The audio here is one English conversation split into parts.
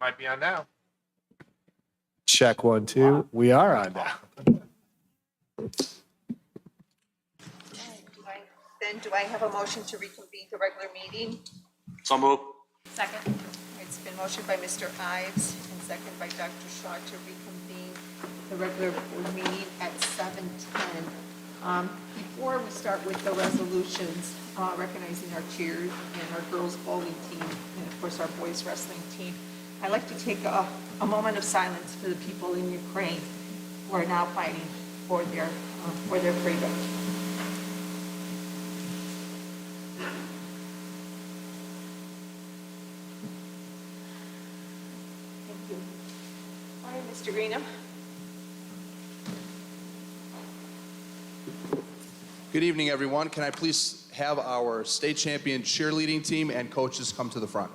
might be on now. Check 1, 2. We are on now. Do I have a motion to reconvene the regular meeting? So move. Second. It's been motioned by Mr. Ives and seconded by Dr. Shaw to reconvene the regular board meeting at 7:10. Before we start with the resolutions, recognizing our cheers and our girls bowling team, and of course our boys wrestling team, I'd like to take a moment of silence for the people in Ukraine who are now fighting for their freedom. Thank you. All right, Mr. Greenham. Good evening, everyone. Can I please have our state champion cheerleading team and coaches come to the front?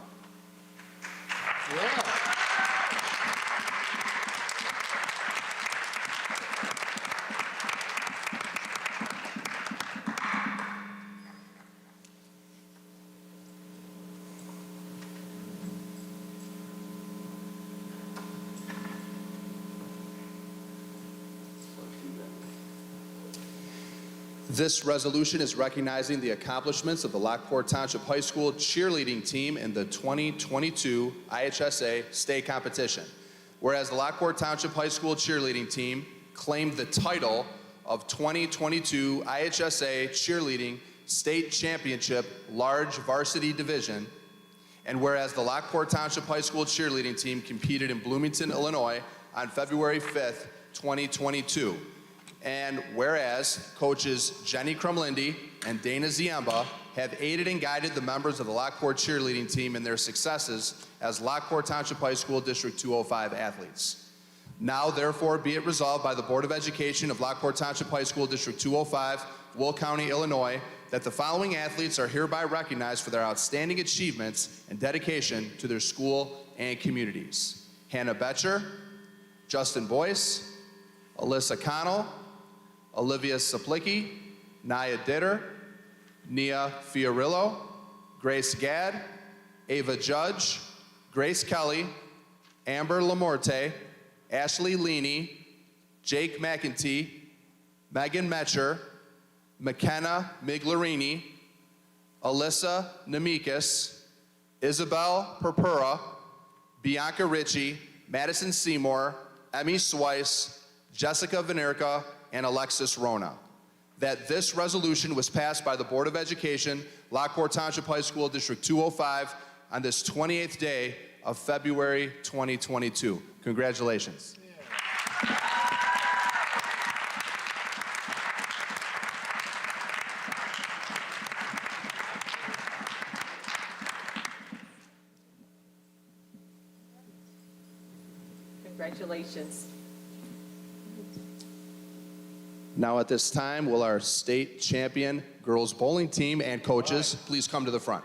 This resolution is recognizing the accomplishments of the Lockport Township High School cheerleading team in the 2022 IHSA state competition. Whereas the Lockport Township High School cheerleading team claimed the title of 2022 IHSA cheerleading state championship large varsity division, and whereas the Lockport Township High School cheerleading team competed in Bloomington, Illinois on February 5th, 2022. And whereas coaches Jenny Krumlindi and Dana Ziemba have aided and guided the members of the Lockport cheerleading team in their successes as Lockport Township High School District 205 athletes. Now, therefore, be it resolved by the Board of Education of Lockport Township High School District 205, Will County, Illinois, that the following athletes are hereby recognized for their outstanding achievements and dedication to their school and communities. Hannah Betcher, Justin Boyce, Alyssa Connell, Olivia Saplicki, Naya Ditter, Nia Fiorillo, Grace Gadd, Ava Judge, Grace Kelly, Amber Lamorte, Ashley Leaney, Jake McEntee, Megan Metcher, McKenna Miglarini, Alyssa Namikis, Isabel Purpura, Bianca Ritchie, Madison Seymour, Emmy Swice, Jessica Venerka, and Alexis Rona. That this resolution was passed by the Board of Education, Lockport Township High School District 205 on this 28th day of February 2022. Congratulations. Congratulations. Now at this time, will our state champion girls bowling team and coaches please come to the front?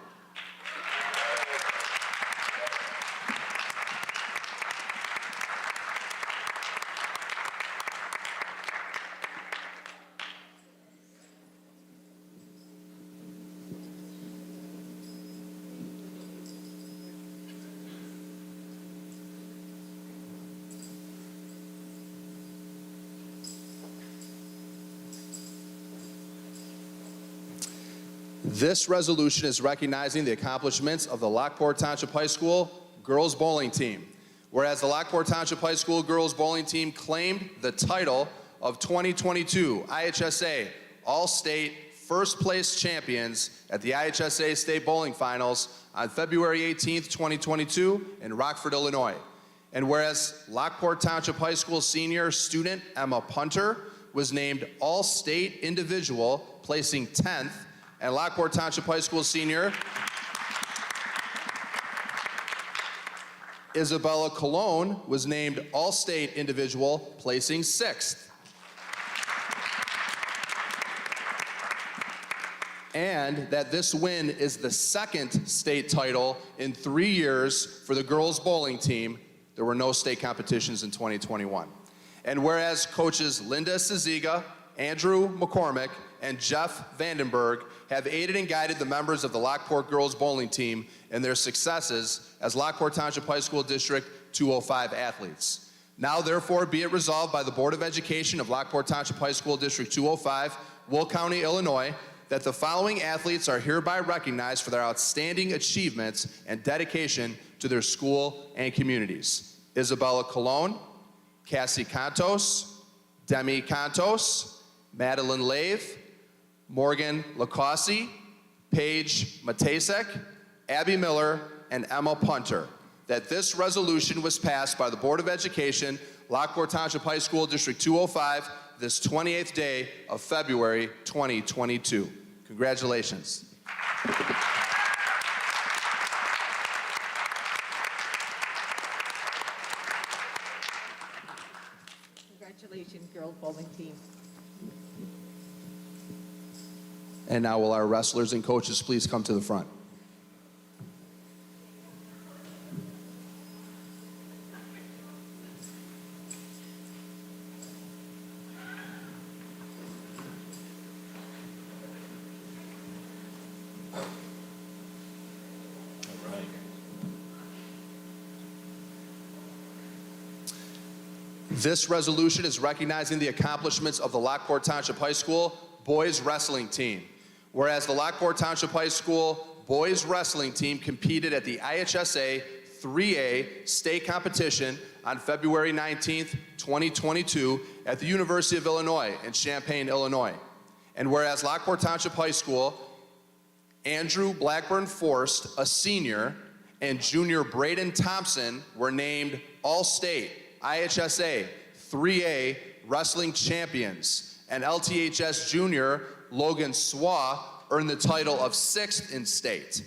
This resolution is recognizing the accomplishments of the Lockport Township High School girls bowling team. Whereas the Lockport Township High School girls bowling team claimed the title of 2022 IHSA All-State First Place Champions at the IHSA State Bowling Finals on February 18th, 2022 in Rockford, Illinois. And whereas Lockport Township High School senior student Emma Punter was named All-State Individual, placing 10th, and Lockport Township High School senior Isabella Colon was named All-State Individual, placing 6th. And that this win is the second state title in 3 years for the girls bowling team. There were no state competitions in 2021. And whereas coaches Linda Ciziga, Andrew McCormick, and Jeff Vandenberg have aided and guided the members of the Lockport girls bowling team in their successes as Lockport Township High School District 205 athletes. Now therefore be it resolved by the Board of Education of Lockport Township High School District 205, Will County, Illinois, that the following athletes are hereby recognized for their outstanding achievements and dedication to their school and communities. Isabella Colon, Cassie Contos, Demi Contos, Madeline Lave, Morgan Lacoste, Paige Matasek, Abby Miller, and Emma Punter. That this resolution was passed by the Board of Education, Lockport Township High School District 205, this 28th day of February 2022. Congratulations. Congratulations, girls bowling team. And now will our wrestlers and coaches please come to the front. This resolution is recognizing the accomplishments of the Lockport Township High School boys wrestling team. Whereas the Lockport Township High School boys wrestling team competed at the IHSA 3A state competition on February 19th, 2022 at the University of Illinois in Champaign, Illinois. And whereas Lockport Township High School, Andrew Blackburn Forst, a senior, and junior Braden Thompson were named All-State IHSA 3A Wrestling Champions, and LTHS Junior Logan Swaw earned the title of 6th in state.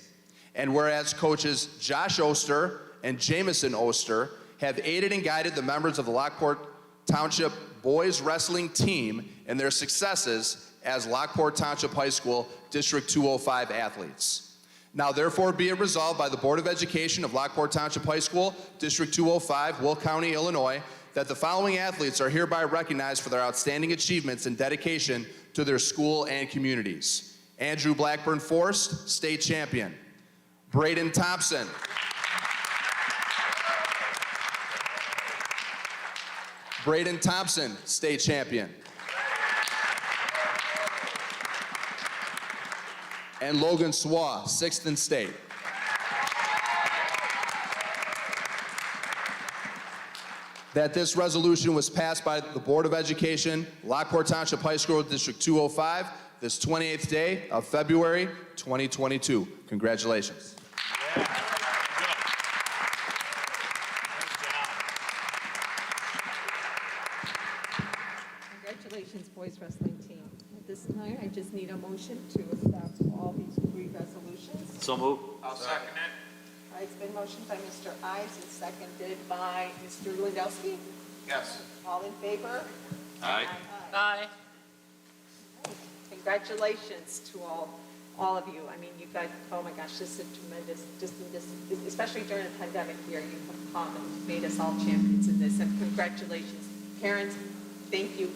And whereas coaches Josh Oster and Jamison Oster have aided and guided the members of the Lockport Township boys wrestling team in their successes as Lockport Township High School District 205 athletes. Now therefore be it resolved by the Board of Education of Lockport Township High School, District 205, Will County, Illinois, that the following athletes are hereby recognized for their outstanding achievements and dedication to their school and communities. Andrew Blackburn Forst, state champion. Braden Thompson. Braden Thompson, state champion. And Logan Swaw, 6th in state. That this resolution was passed by the Board of Education, Lockport Township High School District 205, this 28th day of February 2022. Congratulations. Congratulations, boys wrestling team. At this time, I just need a motion to adopt all these three resolutions. So move. I'll second it. All right, it's been motioned by Mr. Ives and seconded by Mr. Lewandowski. Yes. All in favor? Aye. Aye. Congratulations to all of you. I mean, you guys, oh my gosh, this is tremendous, especially during a pandemic year, you have come and made us all champions in this, and congratulations. Parents, thank you,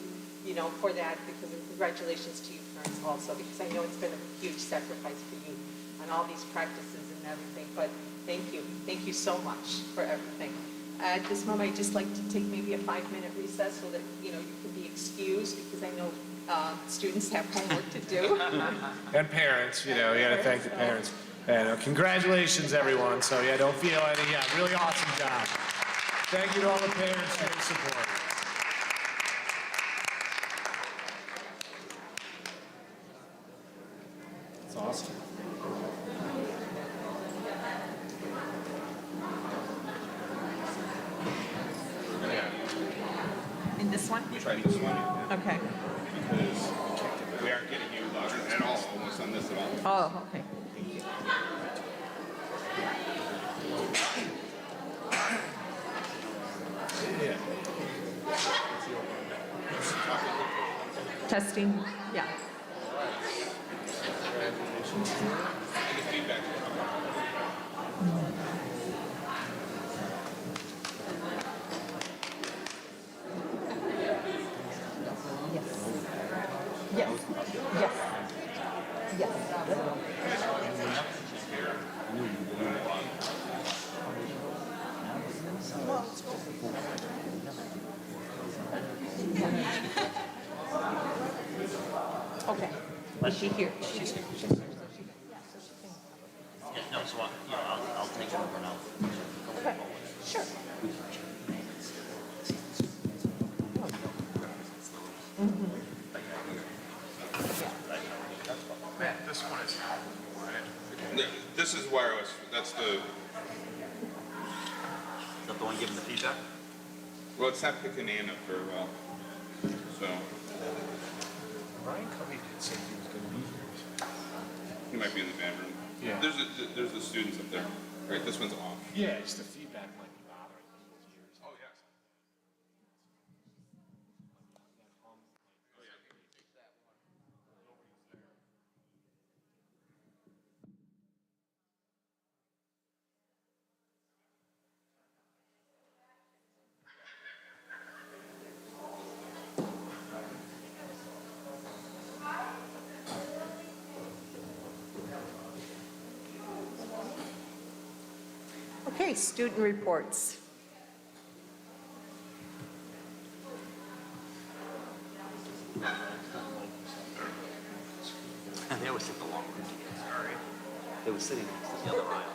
for that, because congratulations to you parents also, because I know it's been a huge sacrifice for you on all these practices and everything, but thank you so much for everything. At this moment, I'd just like to take maybe a 5-minute recess so that, you can be excused, because I know students have homework to do. And parents, you gotta thank the parents. And congratulations, everyone. So yeah, don't feel any, really awesome job. Thank you to all the parents for your support. It's awesome. In this one? We tried this one Okay. because we aren't getting you at all almost on this at all. Oh, okay. Yeah. Testing, yeah. Any feedback? Yes. Yes. Yes. Yes. she here? Yeah, no, so I'll take it over now. Okay, sure. This one is This is wireless. That's the, Is that the one giving the feedback? well, it's not picking Anna very well. So Brian Covey did say he was going to be here. he might be in the band room. Yeah. There's the students up there. Right, this one's off. Yeah, just the feedback might be bothering people's ears. Oh, yes. Okay, student reports. They always take the long route to get. Sorry. They were sitting next to the other aisle.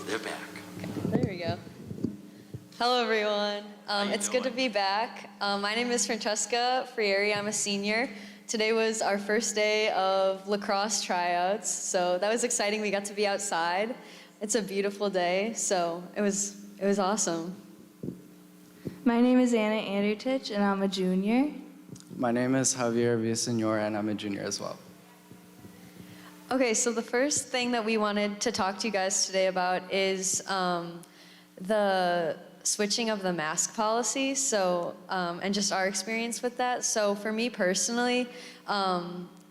They're back. There we go. Hello, everyone. you It's good to doing? be back. My name is Francesca Frieri. I'm a senior. Today was our first day of Lacrosse Tryouts, so that was exciting. We got to be outside. It's a beautiful day, so it was awesome. My name is Anna Andertich, and I'm a junior. My name is Javier Villasenor, and I'm a junior as well. Okay, so the first thing that we wanted to talk to you guys today about is the switching of the mask policy, so and just our experience with that. So for me personally,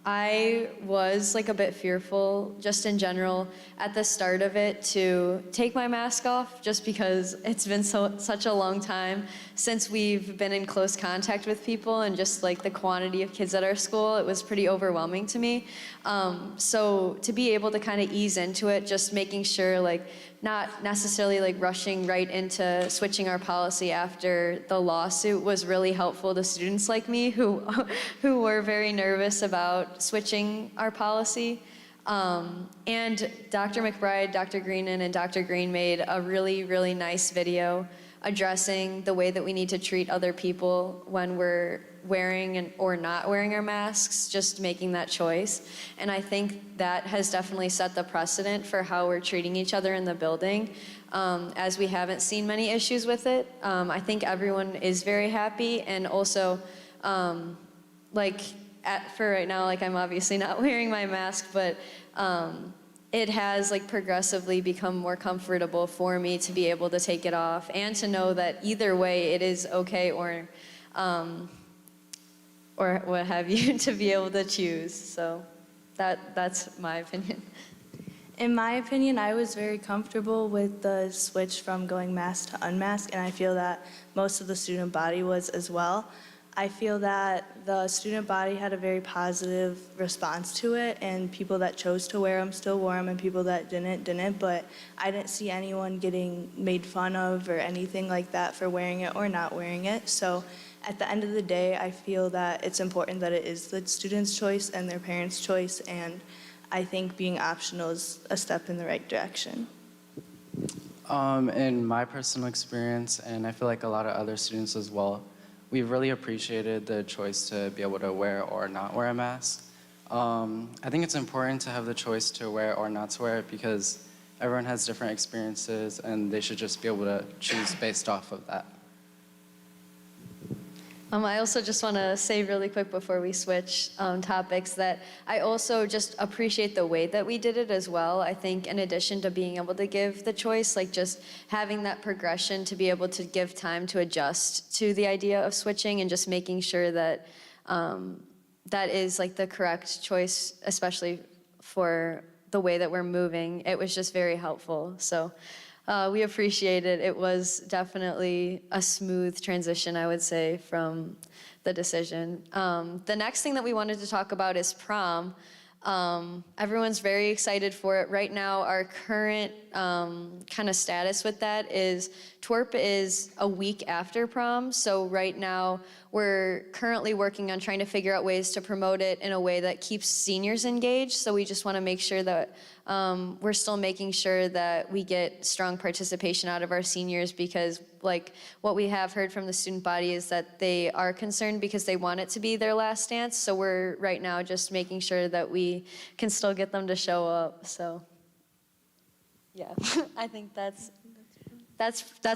I was like a bit fearful just in general at the start of it to take my mask off just because it's been such a long time since we've been in close contact with people, and just like the quantity of kids at our school, it was pretty overwhelming to me. So to be able to kind of ease into it, just making sure like not necessarily like rushing right into switching our policy after the lawsuit was really helpful to students like me who were very nervous about switching our policy. And Dr. McBride, Dr. Greenan, and Dr. Green made a really, really nice video addressing the way that we need to treat other people when we're wearing or not wearing our masks, just making that choice. And I think that has definitely set the precedent for how we're treating each other in the building, as we haven't seen many issues with it. I think everyone is very happy, and also, for right now, like I'm obviously not wearing my mask, but it has like progressively become more comfortable for me to be able to take it off and to know that either way it is okay, or what have you, to be able to choose. So that's my opinion. In my opinion, I was very comfortable with the switch from going mask to unmask, and I feel that most of the student body was as well. I feel that the student body had a very positive response to it, and people that chose to wear them still wore them, and people that didn't, but I didn't see anyone getting made fun of or anything like that for wearing it or not wearing it. So at the end of the day, I feel that it's important that it is the student's choice and their parents' choice, and I think being optional is a step in the right direction. In my personal experience, and I feel like a lot of other students as well, we really appreciated the choice to be able to wear or not wear a mask. I think it's important to have the choice to wear or not to wear it because everyone has different experiences, and they should just be able to choose based off of that. I also just want to say really quick before we switch topics that I also just appreciate the way that we did it as well. I think in addition to being able to give the choice, like just having that progression to be able to give time to adjust to the idea of switching, and just making sure that that is like the correct choice, especially for the way that we're moving. It was just very helpful. So we appreciate it. It was definitely a smooth transition, I would say, from the decision. The next thing that we wanted to talk about is prom. Everyone's very excited for it. Right now, our current kind of status with that is twerp is a week after prom. So right now, we're currently working on trying to figure out ways to promote it in a way that keeps seniors engaged. So we just want to make sure that we're still making sure that we get strong participation out of our seniors, because like what we have heard from the student body is that they are concerned because they want it to be their last dance. So we're right now just making sure that we can still get them to show up. So yeah, I think that's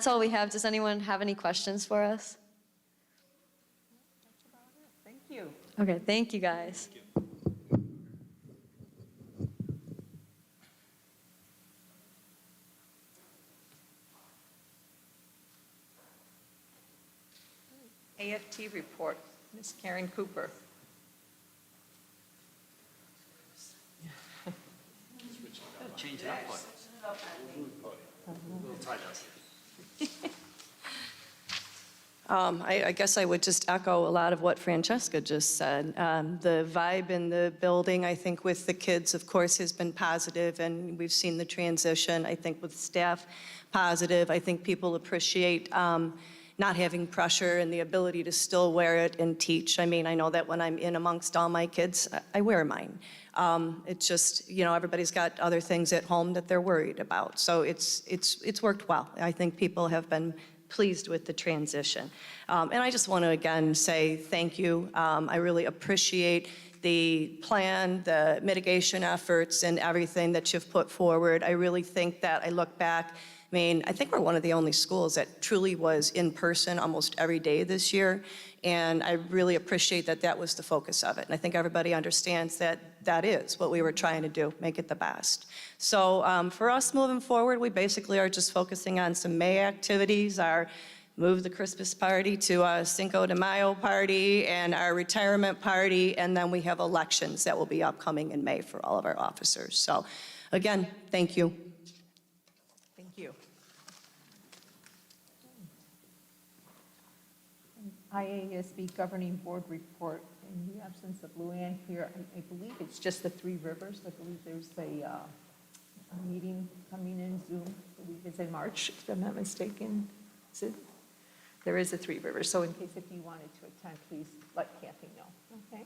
all we have. Does anyone have any questions for us? Thank you. Okay, thank you guys. AFT report, Ms. Karen Cooper. Change it up, what? Little tie dust. I guess I would just echo a lot of what Francesca just said. The vibe in the building, I think, with the kids, of course, has been positive, and we've seen the transition. I think with staff, positive. I think people appreciate not having pressure and the ability to still wear it and teach. I mean, I know that when I'm in amongst all my kids, I wear mine. It's just, you know, everybody's got other things at home that they're worried about. So it's worked well. I think people have been pleased with the transition. And I just want to again say thank you. I really appreciate the plan, the mitigation efforts, and everything that you've put forward. I really think that I look back, I mean, I think we're one of the only schools that truly was in person almost every day this year. And I really appreciate that that was the focus of it. And I think everybody understands that that is what we were trying to do, make it the best. So for us moving forward, we basically are just focusing on some May activities, our move the Christmas party to a Cinco de Mayo party and our retirement party. And then we have elections that will be upcoming in May for all of our officers. So again, thank you. Thank you. IASB Governing Board report. In the absence of Luann here, I believe it's just the Three Rivers. I believe there's a meeting coming in Zoom. I believe it's in March, if I'm not mistaken. Is it? There is a Three Rivers. So in case if you wanted to attend, please let Kathy know. Okay.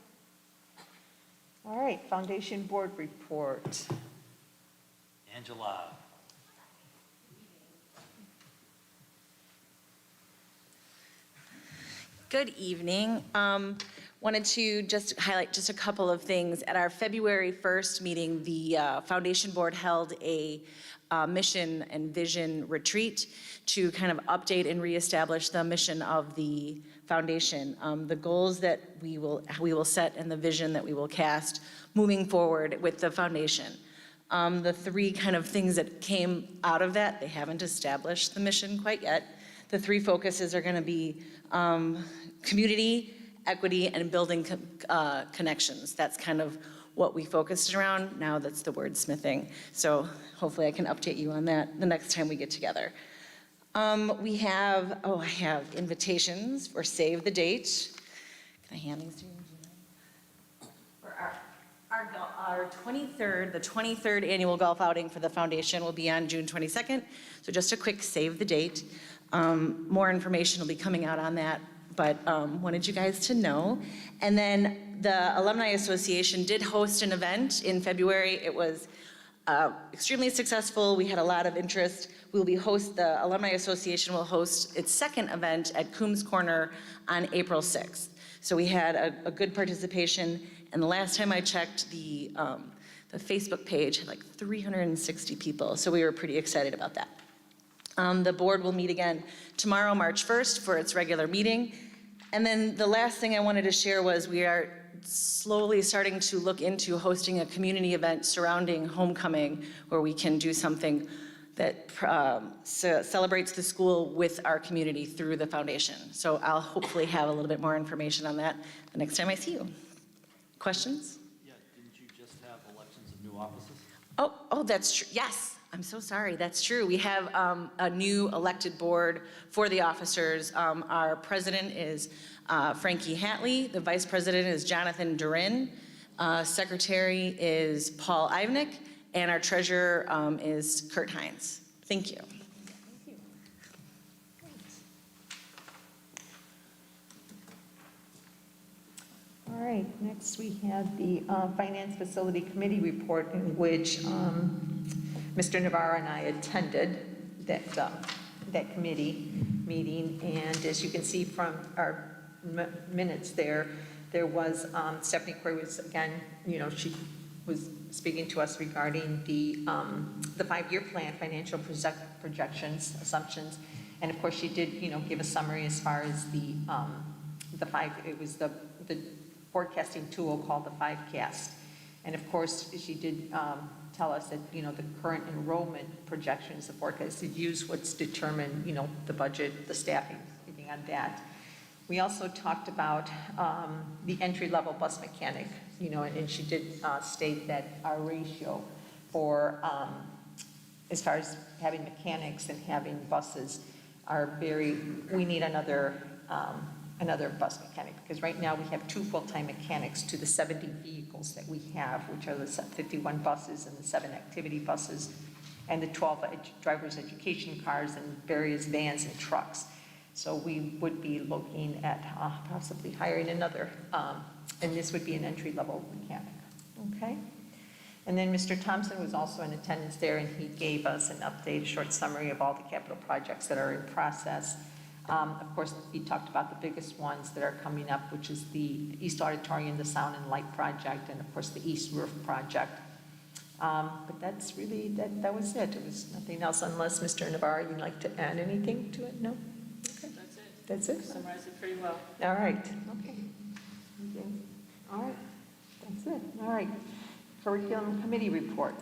All right. Foundation Board report. Angela. Good evening. Wanted to just highlight just a couple of things. At our February 1st meeting, the Foundation Board held a mission and vision retreat to kind of update and reestablish the mission of the foundation, the goals that we will set and the vision that we will cast moving forward with the foundation. The three kind of things that came out of that, they haven't established the mission quite yet. The three focuses are going to be community, equity, and building connections. That's kind of what we focused around. Now that's the wordsmithing. So hopefully I can update you on that the next time we get together. I have invitations for Save the Date. Can I hand these to you? For our 23rd, the 23rd annual golf outing for the foundation will be on June 22nd. So just a quick Save the Date. More information will be coming out on that, but wanted you guys to know. And then the Alumni Association did host an event in February. It was extremely successful. We had a lot of interest. The Alumni Association will host its second event at Coombs Corner on April 6th. So we had a good participation, and the last time I checked, the Facebook page had like 360 people, so we were pretty excited about that. The board will meet again tomorrow, March 1st, for its regular meeting. And then the last thing I wanted to share was we are slowly starting to look into hosting a community event surrounding homecoming, where we can do something that celebrates the school with our community through the foundation. So I'll hopefully have a little bit more information on that the next time I see you. Questions? Yeah, didn't you just have elections of new offices? Oh, that's true. Yes, I'm so sorry. That's true. We have a new elected board for the officers. Our president is Frankie Hatley. The vice president is Jonathan Durin. Secretary is Paul Ivanick, and our treasurer is Kurt Hines. Thank you. All right, next we have the Finance Facility Committee report in which Mr. Navarro and I attended that committee meeting. And as you can see from our minutes there was Stephanie Corey was again, she was speaking to us regarding the 5-year plan, financial projections, assumptions. And of course, she did, give a summary as far as the forecasting tool called the 5Cast. And of course, she did tell us that, the current enrollment projections, the forecasted use, what's determined, the budget, the staffing, everything on that. We also talked about the entry-level bus mechanic, and she did state that our ratio for, as far as having mechanics and having buses are we need another bus mechanic, because right now we have 2 full-time mechanics to the 70 vehicles that we have, which are the 51 buses and the 7 activity buses and the 12 driver's education cars and various vans and trucks. So we would be looking at possibly hiring another, and this would be an entry-level mechanic, okay? And then Mr. Thompson was also in attendance there, and he gave us an update, a short summary of all the capital projects that are in process. Of course, he talked about the biggest ones that are coming up, which is the East Auditorium, the Sound and Light Project, and of course the East Roof Project. But that's really, that was it. It was nothing else, unless Mr. Navarro, you'd like to add anything to it? No? Okay. That's it. That's it? Summarized it pretty well. All right, okay. Okay. All right, that's it. All right. Curriculum Committee report.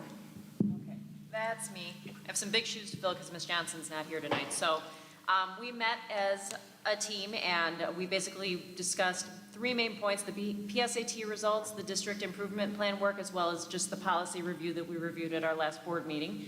Okay, that's me. I have some big shoes to fill because Ms. Johnson's not here tonight. So we met as a team and we basically discussed 3 main points: the PSAT results, the district improvement plan work, as well as just the policy review that we reviewed at our last board meeting.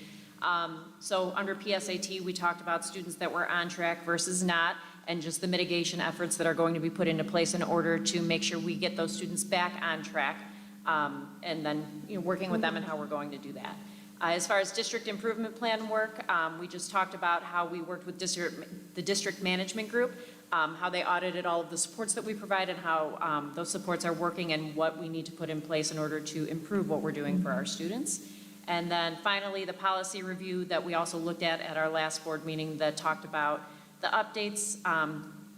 So under PSAT, we talked about students that were on track versus not, and just the mitigation efforts that are going to be put into place in order to make sure we get those students back on track, and then working with them and how we're going to do that. As far as district improvement plan work, we just talked about how we worked with the district management group, how they audited all of the supports that we provide and how those supports are working and what we need to put in place in order to improve what we're doing for our students. And then finally, the policy review that we also looked at our last board meeting that talked about the updates,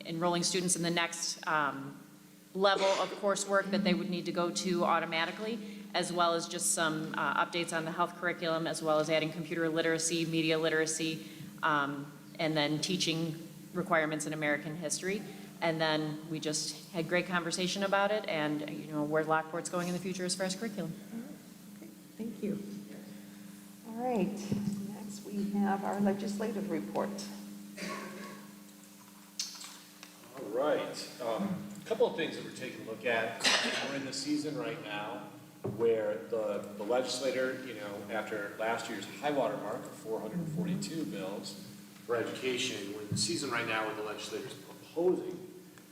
enrolling students in the next level of coursework that they would need to go to automatically, as well as just some updates on the health curriculum, as well as adding computer literacy, media literacy, and then teaching requirements in American history. And then we just had great conversation about it and where Lockport's going in the future as far as curriculum. Okay, thank you. All right, next we have our legislative report. All right. A couple of things that we're taking a look at. We're in the season right now where the legislator, after last year's high water mark of 442 bills for education, we're in the season right now where the legislator's proposing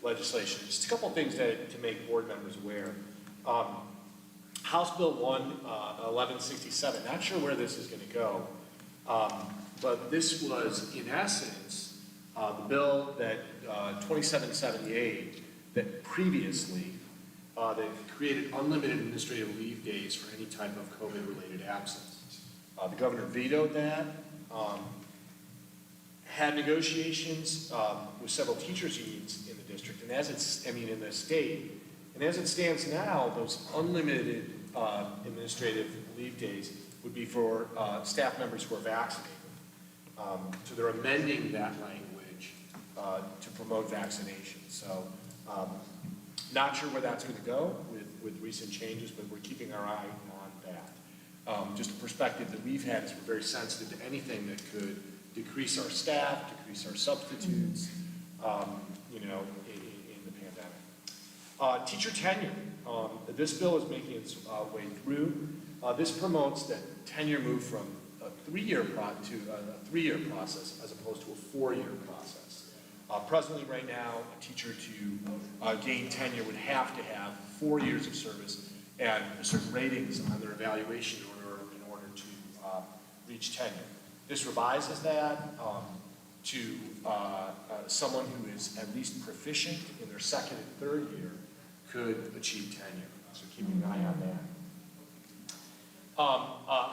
legislation. Just a couple of things to make board members aware. House Bill 1167, not sure where this is going to go, but this was, in essence, the bill that 2778 that previously that created unlimited administrative leave days for any type of COVID-related absence. The governor vetoed that, had negotiations with several teachers' unions in the district, and in the state. And as it stands now, those unlimited administrative leave days would be for staff members who are vaccinated. So they're amending that language to promote vaccination. So not sure where that's going to go with recent changes, but we're keeping our eye on that. Just a perspective that we've had is we're very sensitive to anything that could decrease our staff, decrease our substitutes, in the pandemic. Teacher tenure. This bill is making its way through. This promotes that tenure move from a 3-year process as opposed to a 4-year process. Presently, right now, a teacher to gain tenure would have to have 4 years of service and certain ratings on their evaluation in order to reach tenure. This revises that to someone who is at least proficient in their second and third year could achieve tenure. So keeping an eye on that.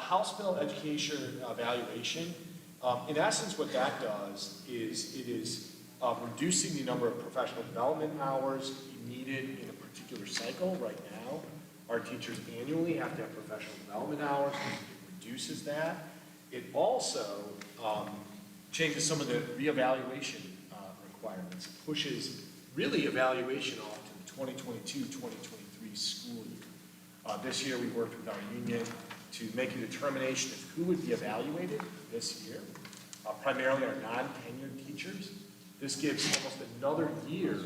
House Bill Education Evaluation. In essence, what that does is it is reducing the number of professional development hours needed in a particular cycle. Right now, our teachers annually have to have professional development hours. It reduces that. It also changes some of the reevaluation requirements. It pushes really evaluation off to the 2022-2023 school year. This year, we worked with our union to make a determination of who would be evaluated this year, primarily our non-tenured teachers. This gives almost another year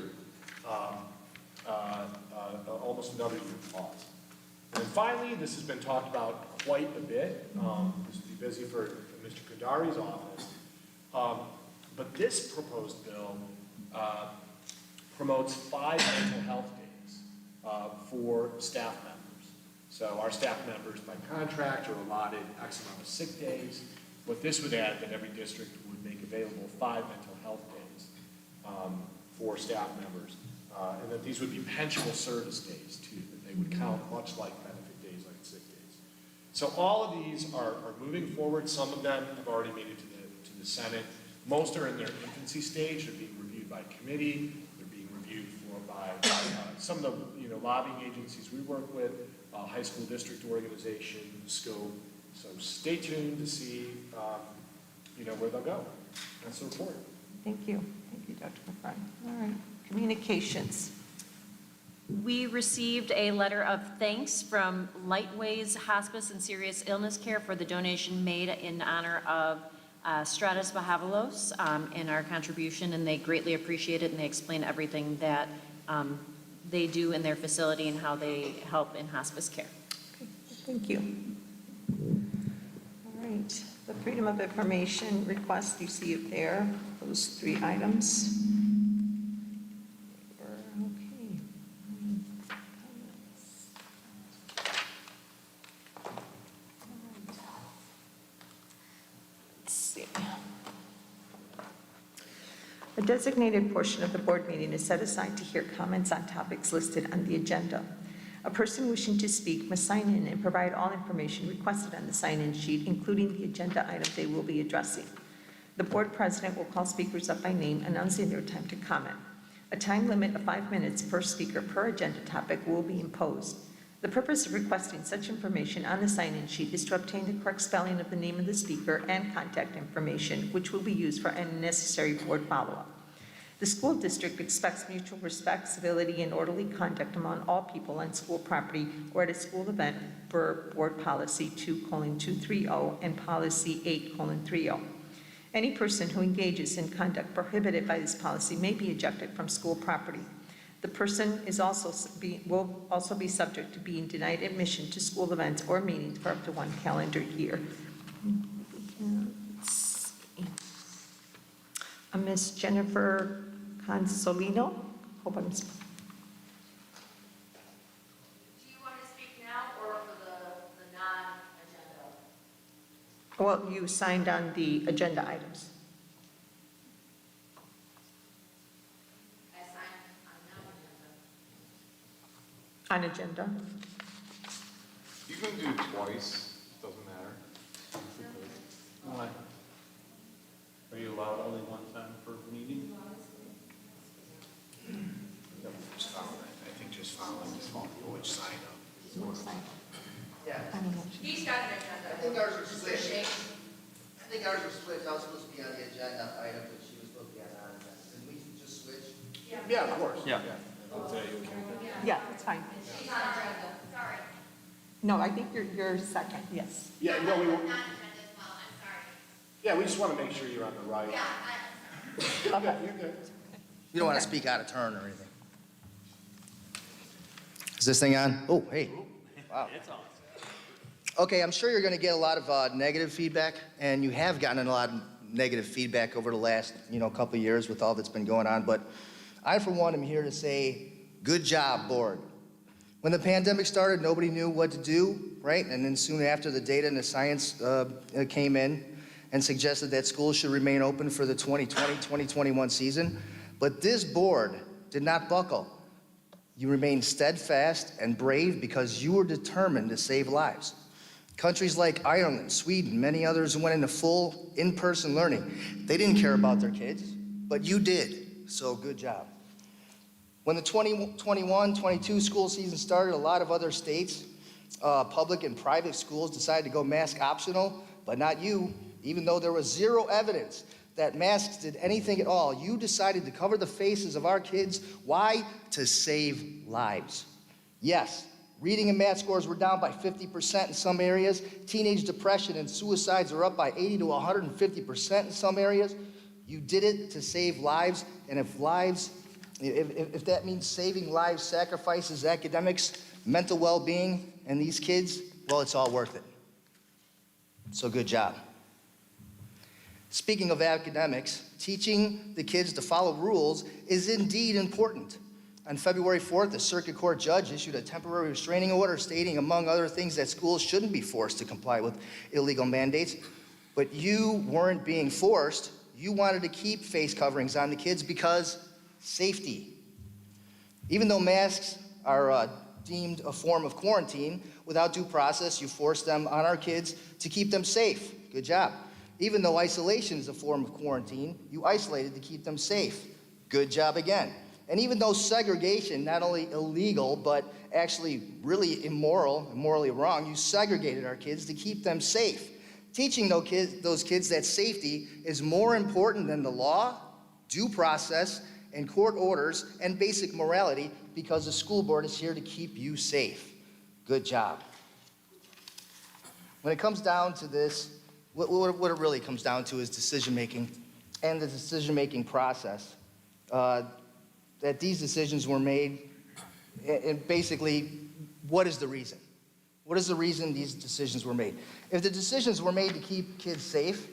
pause. And then finally, this has been talked about quite a bit. This will be busy for Mr. Kandari's office. But this proposed bill promotes 5 mental health days for staff members. So our staff members by contract are allotted X amount of sick days. What this would add, that every district would make available 5 mental health days for staff members. And that these would be pensionable service days too, that they would count much like benefit days, like sick days. So all of these are moving forward. Some of them have already made it to the Senate. Most are in their infancy stage. They're being reviewed by committee. They're being reviewed by some of the lobbying agencies we work with, high school district organization, scope. So stay tuned to see where they'll go. That's the report. Thank you. Thank you, Dr. McBride. All right. Communications. We received a letter of thanks from Lightways Hospice and Serious Illness Care for the donation made in honor of Stratus Bahavalos in our contribution, and they greatly appreciate it, and they explain everything that they do in their facility and how they help in hospice care. Okay. Thank you. All right. The Freedom of Information request, you see it there, those 3 items. Okay. Let's see. A designated portion of the board meeting is set aside to hear comments on topics listed on the agenda. A person wishing to speak must sign in and provide all information requested on the sign-in sheet, including the agenda item they will be addressing. The board president will call speakers up by name, announcing their time to comment. A time limit of 5 minutes per speaker per agenda topic will be imposed. The purpose of requesting such information on the sign-in sheet is to obtain the correct spelling of the name of the speaker and contact information, which will be used for any necessary board follow-up. The school district expects mutual respect, civility, and orderly conduct among all people on school property or at a school event for Board Policy 2:230 and Policy 8:30. Any person who engages in conduct prohibited by this policy may be ejected from school property. The person will also be subject to being denied admission to school events or meetings for up to 1 calendar year. Ms. Jennifer Consolino. Hope I'm. Do you want to speak now or for the non-agenda? Well, you signed on the agenda items. I signed on non-agenda. On agenda. You can do it twice, doesn't matter. Why? Are you allowed only one time per meeting? Just following which side up. He's got an agenda. I think ours was switched. I was supposed to be on the agenda item, but she was supposed to be on non-agenda. Did we just switch? Yeah, of course. Yeah. Yeah, it's fine. She's on agenda, sorry. No, I think you're second, yes. Yeah, no, we, Non-agenda as well, I'm sorry. yeah, we just want to make sure you're on the right. Yeah, Okay, you're good. You don't want to speak out of turn or anything. Is this thing on? Oh, hey. Wow. It's on. Okay, I'm sure you're going to get a lot of negative feedback, and you have gotten a lot of negative feedback over the last, couple of years with all that's been going on. But I, for one, am here to say, good job, board. When the pandemic started, nobody knew what to do, right? And then soon after, the data and the science came in and suggested that schools should remain open for the 2020-2021 season. But this board did not buckle. You remained steadfast and brave because you were determined to save lives. Countries like Ireland, Sweden, many others who went into full in-person learning, they didn't care about their kids, but you did, so good job. When the 2021-22 school season started, a lot of other states, public and private schools decided to go mask optional, but not you. Even though there was zero evidence that masks did anything at all, you decided to cover the faces of our kids. Why? To save lives. Yes, reading and math scores were down by 50% in some areas. Teenage depression and suicides are up by 80 to 150% in some areas. You did it to save lives, and if that means saving lives sacrifices academics, mental well-being, and these kids, well, it's all worth it. So good job. Speaking of academics, teaching the kids to follow rules is indeed important. On February 4th, a circuit court judge issued a temporary restraining order stating, among other things, that schools shouldn't be forced to comply with illegal mandates. But you weren't being forced. You wanted to keep face coverings on the kids because safety. Even though masks are deemed a form of quarantine, without due process, you forced them on our kids to keep them safe. Good job. Even though isolation is a form of quarantine, you isolated to keep them safe. Good job again. And even though segregation, not only illegal, but actually really immoral and morally wrong, you segregated our kids to keep them safe. Teaching those kids that safety is more important than the law, due process, and court orders, and basic morality, because the school board is here to keep you safe. Good job. When it comes down to this, what it really comes down to is decision-making and the decision-making process. That these decisions were made, and basically, what is the reason? What is the reason these decisions were made? If the decisions were made to keep kids safe,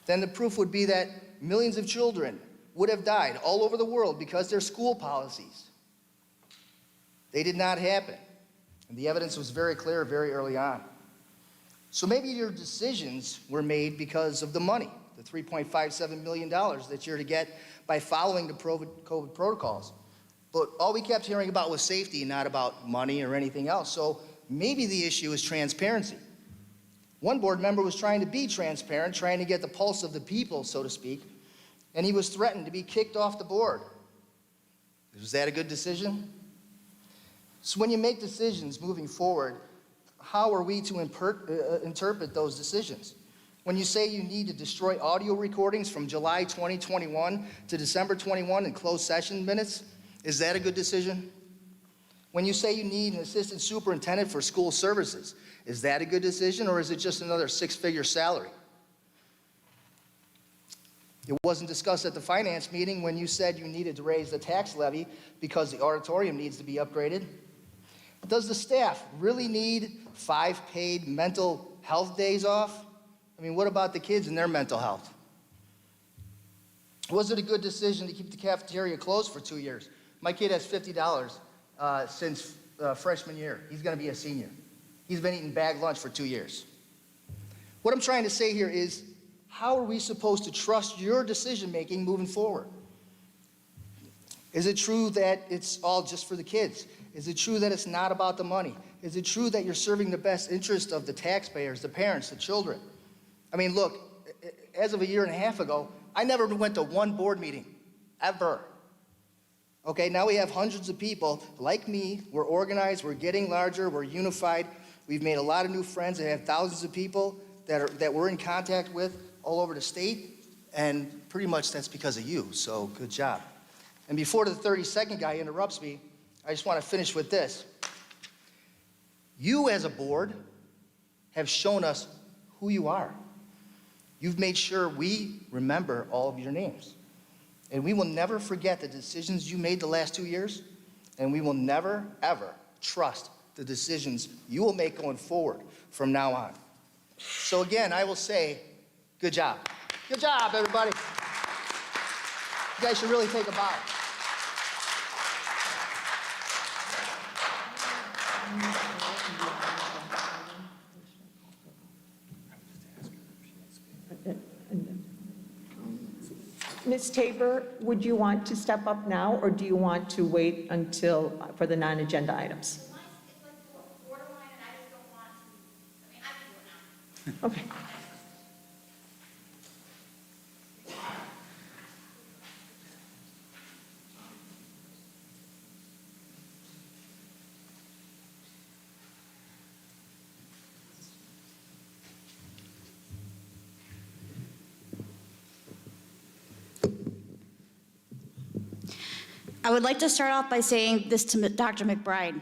then the proof would be that millions of children would have died all over the world because their school policies. They did not happen. And the evidence was very clear very early on. So maybe your decisions were made because of the money, the $3.57 million that you're to get by following the COVID protocols. But all we kept hearing about was safety, not about money or anything else. So maybe the issue is transparency. One board member was trying to be transparent, trying to get the pulse of the people, so to speak, and he was threatened to be kicked off the board. Was that a good decision? So when you make decisions moving forward, how are we to interpret those decisions? When you say you need to destroy audio recordings from July 2021 to December 21 in closed session minutes, is that a good decision? When you say you need an assistant superintendent for school services, is that a good decision, or is it just another six-figure salary? It wasn't discussed at the finance meeting when you said you needed to raise the tax levy because the auditorium needs to be upgraded. Does the staff really need 5 paid mental health days off? I mean, what about the kids and their mental health? Was it a good decision to keep the cafeteria closed for 2 years? My kid has $50 since freshman year. He's going to be a senior. He's been eating bag lunch for 2 years. What I'm trying to say here is, how are we supposed to trust your decision-making moving forward? Is it true that it's all just for the kids? Is it true that it's not about the money? Is it true that you're serving the best interest of the taxpayers, the parents, the children? I mean, look, as of a year and a half ago, I never went to one board meeting, ever. Okay, now we have hundreds of people like me. We're organized, we're getting larger, we're unified. We've made a lot of new friends and have thousands of people that we're in contact with all over the state, and pretty much that's because of you, so good job. And before the 32nd guy interrupts me, I just want to finish with this. You as a board have shown us who you are. You've made sure we remember all of your names. And we will never forget the decisions you made the last 2 years, and we will never, ever trust the decisions you will make going forward from now on. So again, I will say, good job. Good job, everybody. You guys should really take a bow. Ms. Tabor, would you want to step up now, or do you want to wait until, for the non-agenda items? It's like borderline, and I just don't want to, I mean, I can do it now. Okay. I would like to start off by saying this to Dr. McBride.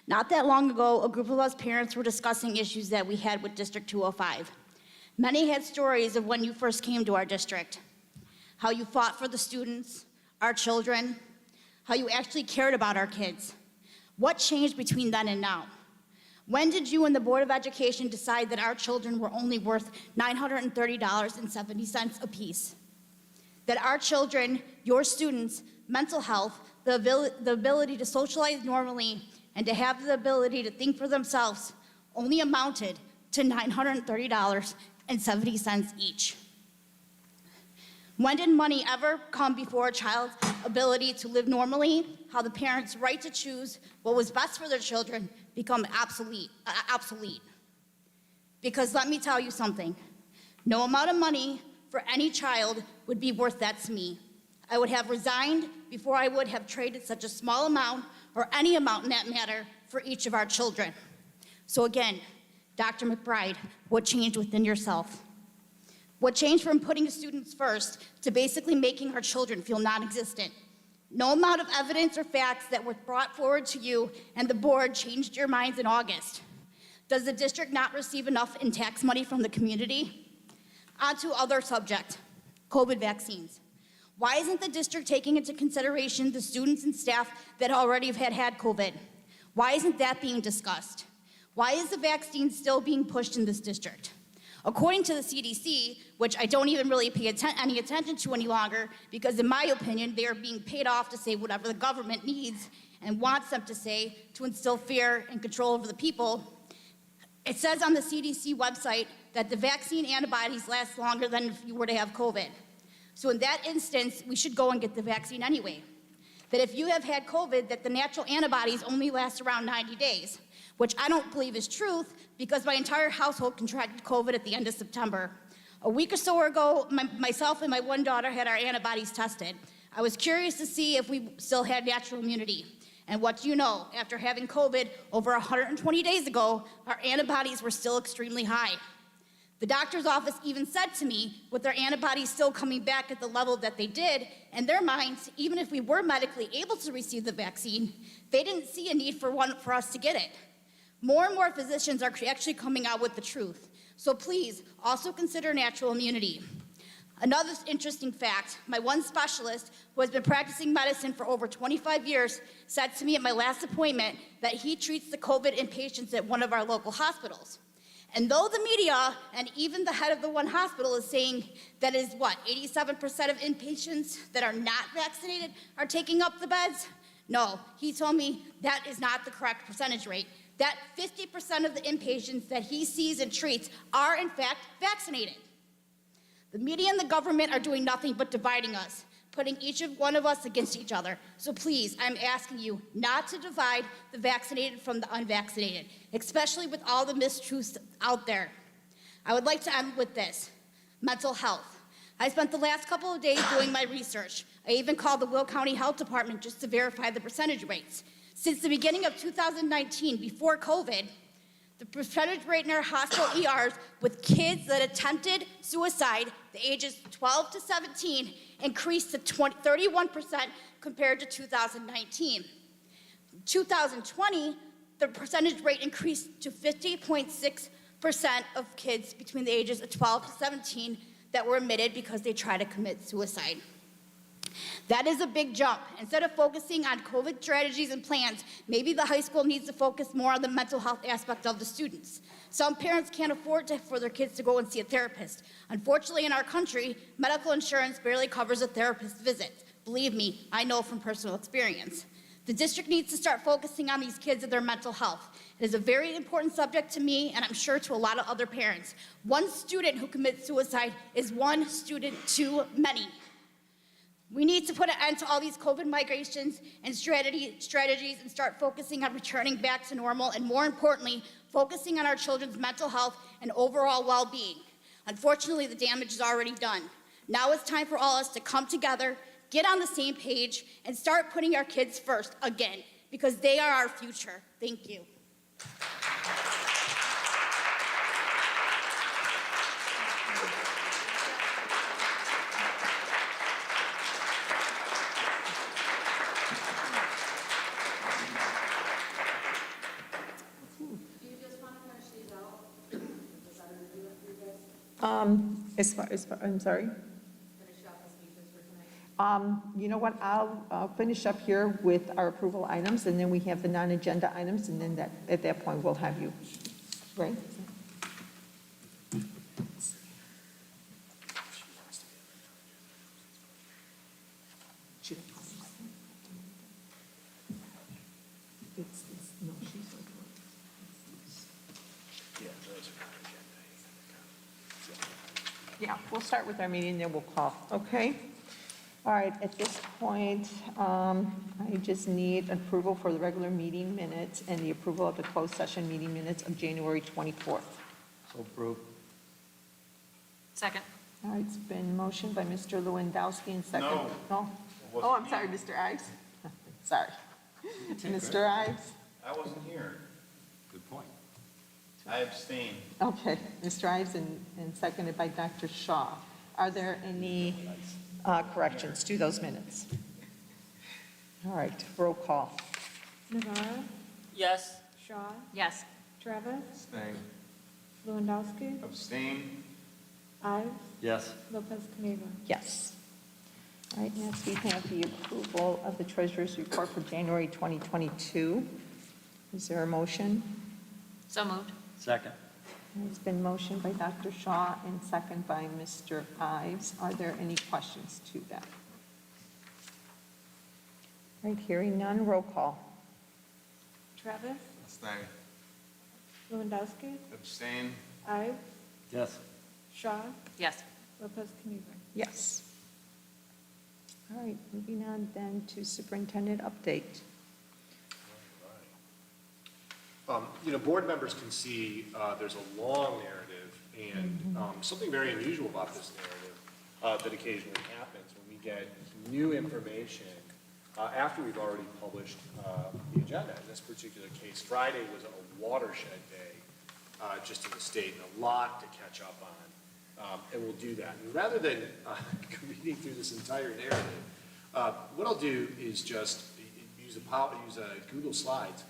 Not that long ago, a group of us parents were discussing issues that we had with District 205. Many had stories of when you first came to our district, how you fought for the students, our children, how you actually cared about our kids. What changed between then and now? When did you and the Board of Education decide that our children were only worth $930.70 apiece? That our children, your students, mental health, the ability to socialize normally, and to have the ability to think for themselves only amounted to $930.70 each. When did money ever come before a child's ability to live normally? How the parents' right to choose what was best for their children become obsolete. Because let me tell you something, no amount of money for any child would be worth that to me. I would have resigned before I would have traded such a small amount, or any amount in that matter, for each of our children. So again, Dr. McBride, what changed within yourself? What changed from putting students first to basically making our children feel non-existent? No amount of evidence or facts that were brought forward to you and the board changed your minds in August. Does the district not receive enough in tax money from the community? On to other subject, COVID vaccines. Why isn't the district taking into consideration the students and staff that already have had COVID? Why isn't that being discussed? Why is the vaccine still being pushed in this district? According to the CDC, which I don't even really pay any attention to any longer, because in my opinion, they are being paid off to say whatever the government needs and wants them to say to instill fear and control over the people. It says on the CDC website that the vaccine antibodies last longer than if you were to have COVID. So in that instance, we should go and get the vaccine anyway. That if you have had COVID, that the natural antibodies only last around 90 days, which I don't believe is truth because my entire household contracted COVID at the end of September. A week or so ago, myself and my one daughter had our antibodies tested. I was curious to see if we still had natural immunity. And what do you know? After having COVID over 120 days ago, our antibodies were still extremely high. The doctor's office even said to me, with their antibodies still coming back at the level that they did, in their minds, even if we were medically able to receive the vaccine, they didn't see a need for us to get it. More and more physicians are actually coming out with the truth. So please, also consider natural immunity. Another interesting fact, my one specialist, who has been practicing medicine for over 25 years, said to me at my last appointment that he treats the COVID inpatients at one of our local hospitals. And though the media and even the head of the one hospital is saying that is 87% of inpatients that are not vaccinated are taking up the beds? No, he told me that is not the correct percentage rate. That 50% of the inpatients that he sees and treats are in fact vaccinated. The media and the government are doing nothing but dividing us, putting each one of us against each other. So please, I'm asking you not to divide the vaccinated from the unvaccinated, especially with all the mistruths out there. I would like to end with this, mental health. I spent the last couple of days doing my research. I even called the Will County Health Department just to verify the percentage rates. Since the beginning of 2019, before COVID, the percentage rate in our hospital ERs with kids that attempted suicide, the ages 12 to 17, increased to 31% compared to 2019. In 2020, the percentage rate increased to 50.6% of kids between the ages of 12 to 17 that were admitted because they tried to commit suicide. That is a big jump. Instead of focusing on COVID strategies and plans, maybe the high school needs to focus more on the mental health aspect of the students. Some parents can't afford for their kids to go and see a therapist. Unfortunately, in our country, medical insurance barely covers a therapist's visit. Believe me, I know from personal experience. The district needs to start focusing on these kids and their mental health. It is a very important subject to me, and I'm sure to a lot of other parents. One student who commits suicide is one student too many. We need to put an end to all these COVID migrations and strategies and start focusing on returning back to normal and, more importantly, focusing on our children's mental health and overall well-being. Unfortunately, the damage is already done. Now it's time for all of us to come together, get on the same page, and start putting our kids first again, because they are our future. Thank you. I'm sorry? You know what, I'll finish up here with our approval items, and then we have the non-agenda items, and then at that point, we'll have you, right? Yeah, we'll start with our meeting, then we'll call, okay? All right, at this point, I just need approval for the regular meeting minutes and the approval of the closed session meeting minutes of January 24th. So approved. Second. All right, it's been motioned by Mr. Lewandowski and second. No. No? Oh, I'm sorry, Mr. Ives. Sorry. Mr. Ives? I wasn't here. Good point. I abstain. Okay, Mr. Ives and seconded by Dr. Shaw. Are there any corrections to those minutes? All right, roll call. Navarro, Yes. Shaw, Yes. Travis, Abstain. Lewandowski, Abstain. Ives, Yes. Lopez Caniva. Yes. All right, next we have the approval of the treasurer's report for January 2022. Is there a motion? So moved. Second. It's been motioned by Dr. Shaw and second by Mr. Ives. Are there any questions to that? All right, hearing none, roll call. Travis, Abstain. Lewandowski, Abstain. Ives, Yes. Shaw, Yes. Lopez Caniva. Yes. All right, moving on then to superintendent update. Board members can see there's a long narrative and something very unusual about this narrative that occasionally happens when we get new information after we've already published the agenda. In this particular case, Friday was a watershed day just in the state and a lot to catch up on, and we'll do that. And rather than reading through this entire narrative, what I'll do is just use a Google Slides.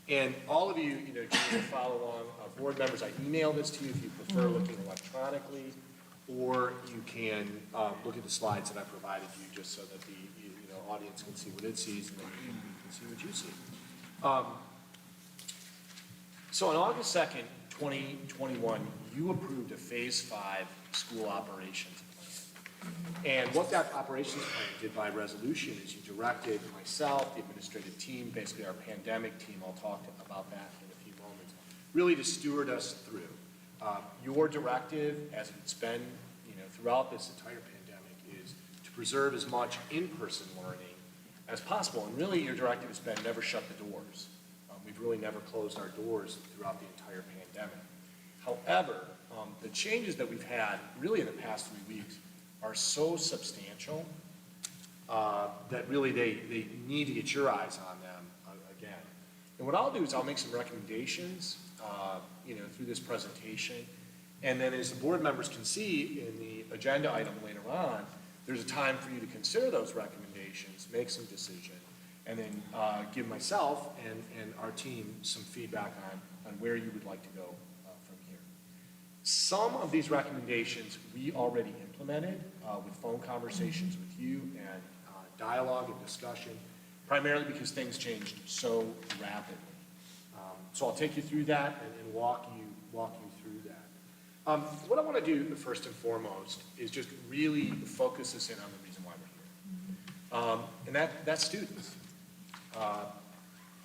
And all of you, can follow along, board members, I emailed this to you if you prefer looking electronically, or you can look at the slides that I provided you just so that the audience can see what it sees and then you can see what you see. So on August 2nd, 2021, you approved a Phase 5 school operations plan. And what that operations plan did by resolution is you directed myself, the administrative team, basically our pandemic team, I'll talk about that in a few moments, really to steward us through. Your directive, as it's been throughout this entire pandemic, is to preserve as much in-person learning as possible. And really your directive has been never shut the doors. We've really never closed our doors throughout the entire pandemic. However, the changes that we've had really in the past 3 weeks are so substantial that really they need to get your eyes on them again. And what I'll do is I'll make some recommendations, through this presentation. And then as the board members can see in the agenda item later on, there's a time for you to consider those recommendations, make some decision, and then give myself and our team some feedback on where you would like to go from here. Some of these recommendations we already implemented with phone conversations with you and dialogue and discussion, primarily because things changed so rapidly. So I'll take you through that and walk you through that. What I want to do first and foremost is just really focus us in on the reason why we're here. And that's students.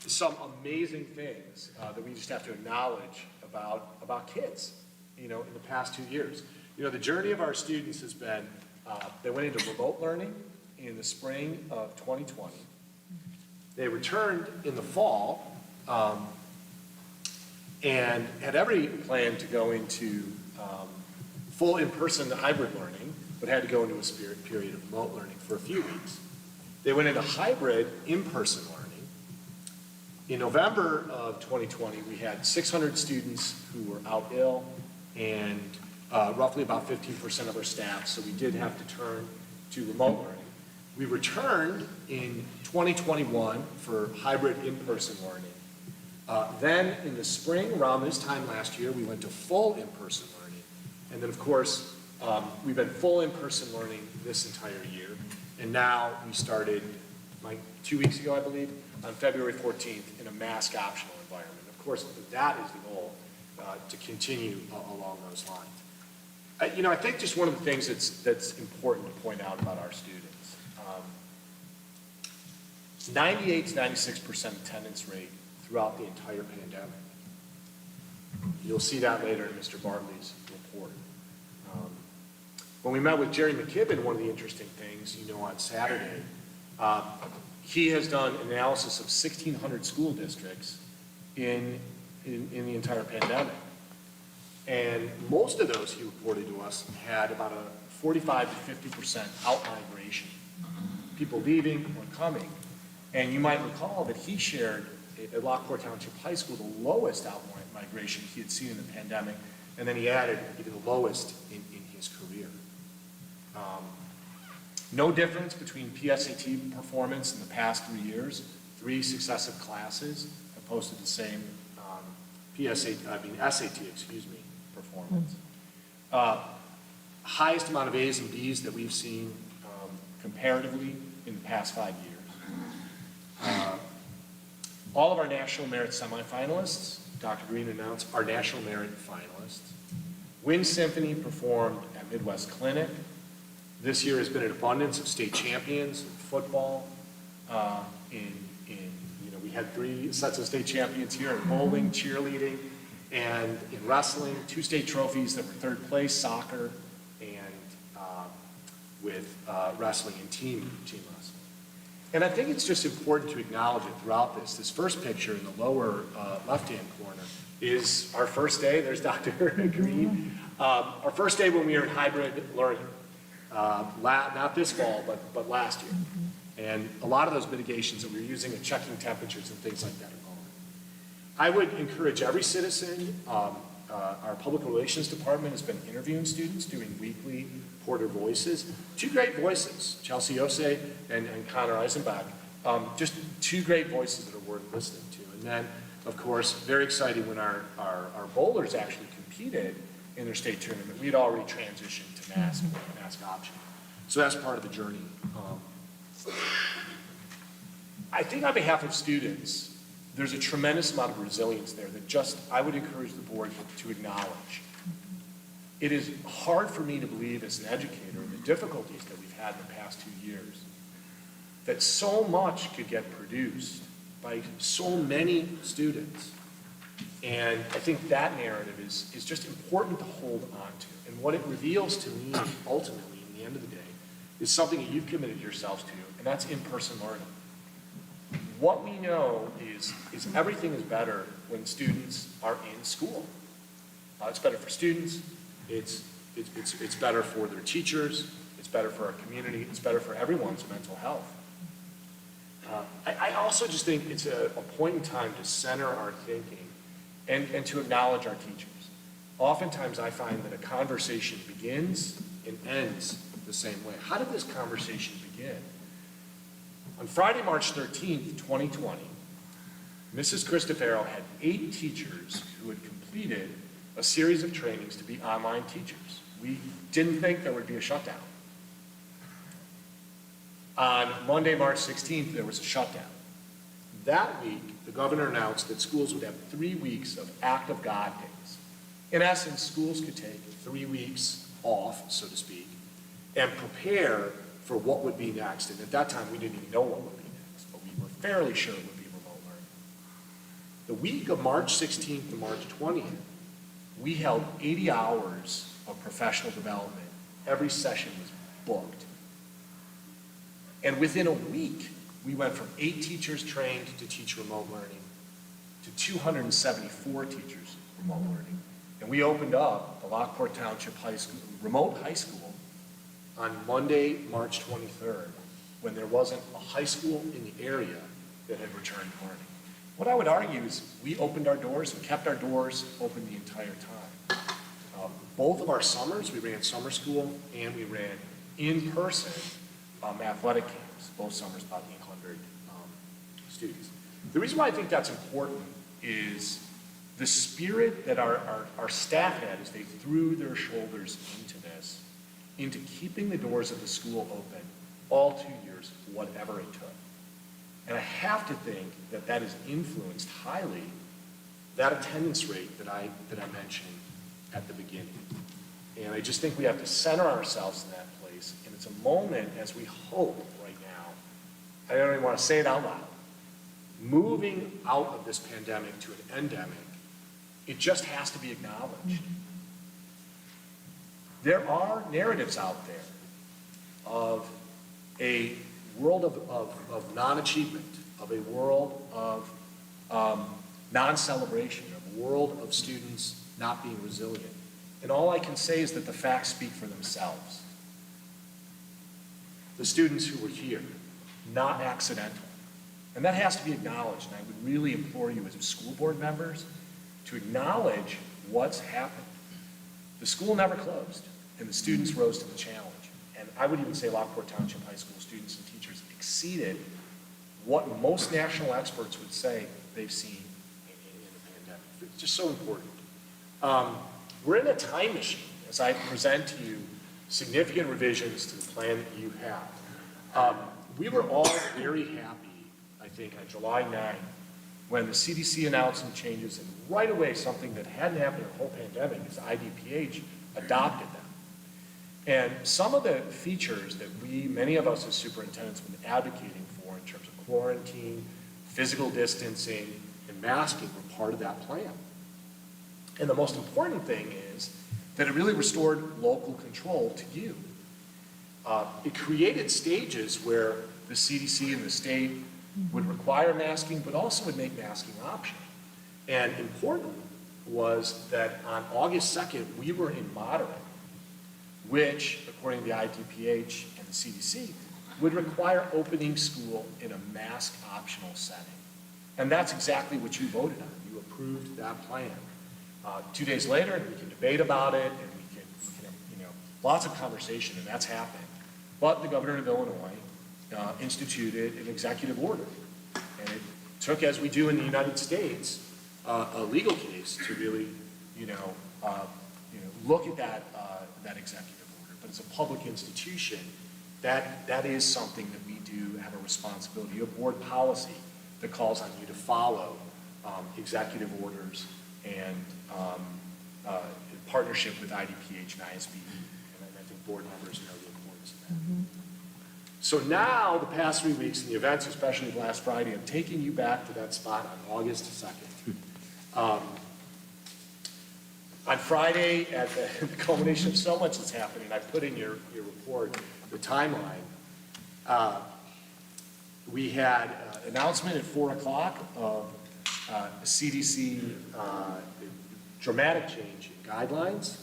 Some amazing things that we just have to acknowledge about kids, in the past 2 years. The journey of our students has been, they went into remote learning, in the spring of 2020. They returned in the fall and had every plan to go into full in-person hybrid learning, but had to go into a period of remote learning for a few weeks. They went into hybrid in-person learning. In November of 2020, we had 600 students who were out ill and roughly about 15% of our staff, so we did have to turn to remote learning. We returned in 2021 for hybrid in-person learning. Then in the spring, around this time last year, we went to full in-person learning. And then of course, we've been full in-person learning this entire year. And now we started, 2 weeks ago, I believe, on February 14th in a mask optional environment. Of course, that is the goal, to continue along those lines. I think just one of the things that's important to point out about our students, 98 to 96% attendance rate throughout the entire pandemic. You'll see that later in Mr. Bartley's report. When we met with Jerry McKibben, one of the interesting things, on Saturday, he has done analysis of 1,600 school districts in the entire pandemic. And most of those, he reported to us, had about a 45 to 50% out-migration. People leaving or coming. And you might recall that he shared at Lockport Township High School the lowest out-migration he had seen in the pandemic, and then he added even the lowest in his career. No difference between PSAT performance in the past 3 years. 3 successive classes have posted the same SAT, performance. Highest amount of A's and B's that we've seen comparatively in the past 5 years. All of our National Merit Semi-Finalists, Dr. Green announced, are National Merit finalists. Wind Symphony performed at Midwest Clinic. This year has been an abundance of state champions in football. We had 3 sets of state champions here in bowling, cheerleading, and in wrestling. 2 state trophies that were 3rd place, soccer, and with wrestling and team wrestling. And I think it's just important to acknowledge it throughout this. This first picture in the lower left-hand corner is our first day. There's Dr. Green. Our first day when we were in hybrid learning. Not this fall, but last year. And a lot of those mitigations that we were using of checking temperatures and things like that are gone. I would encourage every citizen, our public relations department has been interviewing students, doing weekly Porter Voices. 2 great voices, Chelsea Osei and Connor Eisenbach. Just 2 great voices that are worth listening to. And then, of course, very exciting when our bowlers actually competed in their state tournament. We had already transitioned to mask option. So that's part of the journey. I think on behalf of students, there's a tremendous amount of resilience there that I would encourage the board to acknowledge. It is hard for me to believe as an educator the difficulties that we've had in the past 2 years, that so much could get produced by so many students. And I think that narrative is just important to hold on to. And what it reveals to me, ultimately, in the end of the day, is something that you've committed yourselves to, and that's in-person learning. What we know is everything is better when students are in school. It's better for students, it's better for their teachers, it's better for our community, it's better for everyone's mental health. I also just think it's a point in time to center our thinking and to acknowledge our teachers. Oftentimes I find that a conversation begins and ends the same way. How did this conversation begin? On Friday, March 13th, 2020, Mrs. Cristofaro had 8 teachers who had completed a series of trainings to be online teachers. We didn't think there would be a shutdown. On Monday, March 16th, there was a shutdown. That week, the governor announced that schools would have 3 weeks of act of God days. In essence, schools could take 3 weeks off, so to speak, and prepare for what would be next. And at that time, we didn't even know what would be next, but we were fairly sure it would be remote learning. The week of March 16th to March 20th, we held 80 hours of professional development. Every session was booked. And within a week, we went from 8 teachers trained to teach remote learning to 274 teachers remote learning. And we opened up the Lockport Township High School, remote high school on Monday, March 23rd, when there wasn't a high school in the area that had returned to learning. What I would argue is we opened our doors and kept our doors open the entire time. Both of our summers, we ran summer school and we ran in-person athletic camps, both summers about 800 students. The reason why I think that's important is the spirit that our staff had as they threw their shoulders into this, into keeping the doors of the school open all 2 years, whatever it took. And I have to think that that has influenced highly that attendance rate that I mentioned at the beginning. And I just think we have to center ourselves in that place. And it's a moment as we hope right now, I don't even want to say it out loud, moving out of this pandemic to an endemic, it just has to be acknowledged. There are narratives out there of a world of non-achievement, of a world of non-celebration, of a world of students not being resilient. And all I can say is that the facts speak for themselves. The students who were here, not accidental. And that has to be acknowledged, and I would really implore you as school board members to acknowledge what's happened. The school never closed, and the students rose to the challenge. And I would even say Lockport Township High School students and teachers exceeded what most national experts would say they've seen in the pandemic. It's just so important. We're in a time machine as I present to you significant revisions to the plan that you have. We were all very happy, I think, on July 9th, when the CDC announced some changes, and right away, something that hadn't happened in the whole pandemic is IDPH adopted them. And some of the features that many of us as superintendents have been advocating for in terms of quarantine, physical distancing, and masking were part of that plan. And the most important thing is that it really restored local control to you. It created stages where the CDC and the state would require masking, but also would make masking optional. And important was that on August 2nd, we were in moderate, which, according to the IDPH and the CDC, would require opening school in a mask optional setting. And that's exactly what you voted on. You approved that plan. 2 days later, we can debate about it, and we can lots of conversation, and that's happened. But the governor of Illinois instituted an executive order, and it took, as we do in the United States, a legal case to really, look at that executive order. But as a public institution, that is something that we do have a responsibility. You have board policy that calls on you to follow executive orders and partnership with IDPH and ISBE, and I think board members know the importance of that. So now, the past 3 weeks and the events, especially last Friday, I'm taking you back to that spot on August 2nd. On Friday, at the culmination of so much that's happening, I put in your report the timeline. We had an announcement at 4 o'clock of CDC dramatic change in guidelines.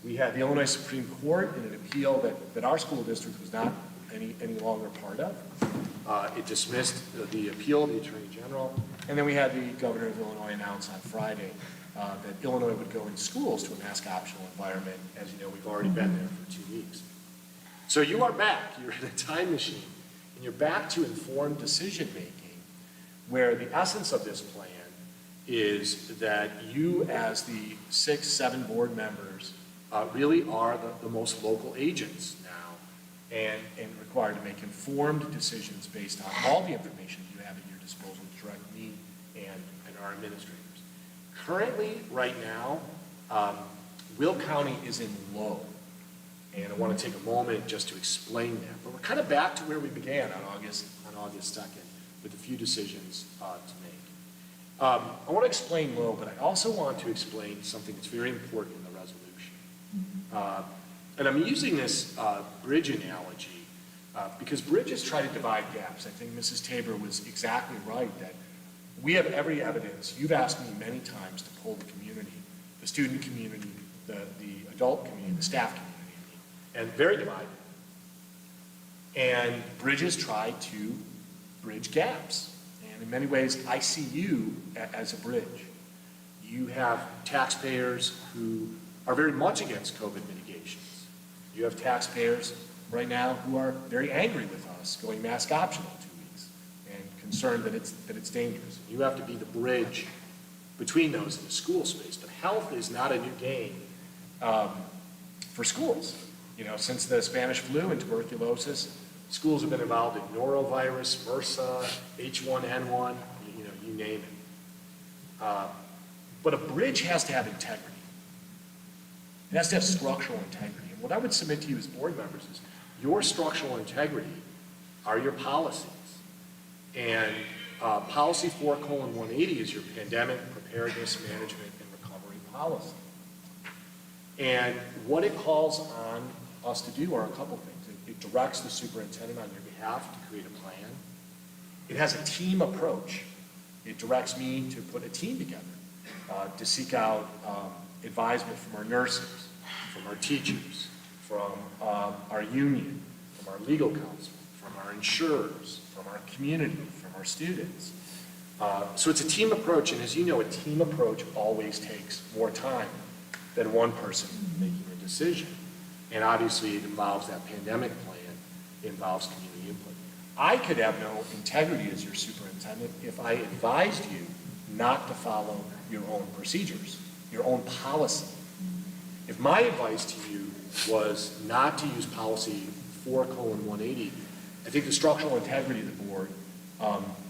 We had the Illinois Supreme Court in an appeal that our school district was not any longer part of. It dismissed the appeal of the Attorney General. And then we had the Governor of Illinois announce on Friday that Illinois would go in schools to a mask optional environment. As you know, we've already been there for 2 weeks. So you are back. You're in a time machine. And you're back to informed decision making, where the essence of this plan is that you, as the 6, 7 board members, really are the most local agents now, and required to make informed decisions based on all the information you have at your disposal to direct me and our administrators. Currently, right now, Will County is in low, and I want to take a moment just to explain that. But we're kind of back to where we began on August 2nd, with a few decisions to make. I want to explain low, but I also want to explain something that's very important in the resolution. And I'm using this bridge analogy Because bridges try to divide gaps. I think Mrs. Tabor was exactly right that we have every evidence. You've asked me many times to poll the community, the student community, the adult community, the staff community, and very divided. And bridges try to bridge gaps. And in many ways, I see you as a bridge. You have taxpayers who are very much against COVID mitigations. You have taxpayers right now who are very angry with us going mask optional 2 weeks and concerned that it's dangerous. You have to be the bridge between those in the school space. But health is not a new game for schools. You know, since the Spanish flu and tuberculosis, schools have been involved in norovirus, MRSA, H1N1, you know, you name it. But a bridge has to have integrity. It has to have structural integrity. And what I would submit to you as board members is your structural integrity are your policies. And policy 4:180 is your pandemic preparedness, management, and recovery policy. And what it calls on us to do are a couple things. It directs the superintendent on your behalf to create a plan. It has a team approach. It directs me to put a team together, to seek out advisement from our nurses, from our teachers, from our union, from our legal counsel, from our insurers, from our community, from our students. So it's a team approach, and as you know, a team approach always takes more time than one person making a decision. And obviously it involves that pandemic plan, it involves community input. I could have no integrity as your superintendent if I advised you not to follow your own procedures, your own policy. If my advice to you was not to use policy 4:180, I think the structural integrity of the board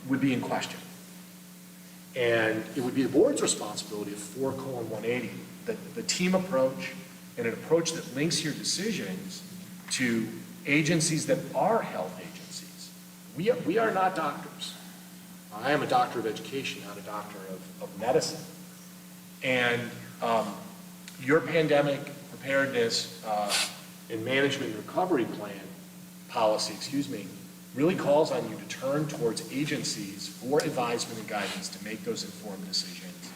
would be in question. And it would be the board's responsibility of 4:180, the team approach and an approach that links your decisions to agencies that are health agencies. We are not doctors. I am a doctor of education, not a doctor of medicine. And your pandemic preparedness and management and recovery plan policy, really calls on you to turn towards agencies for advisement and guidance to make those informed decisions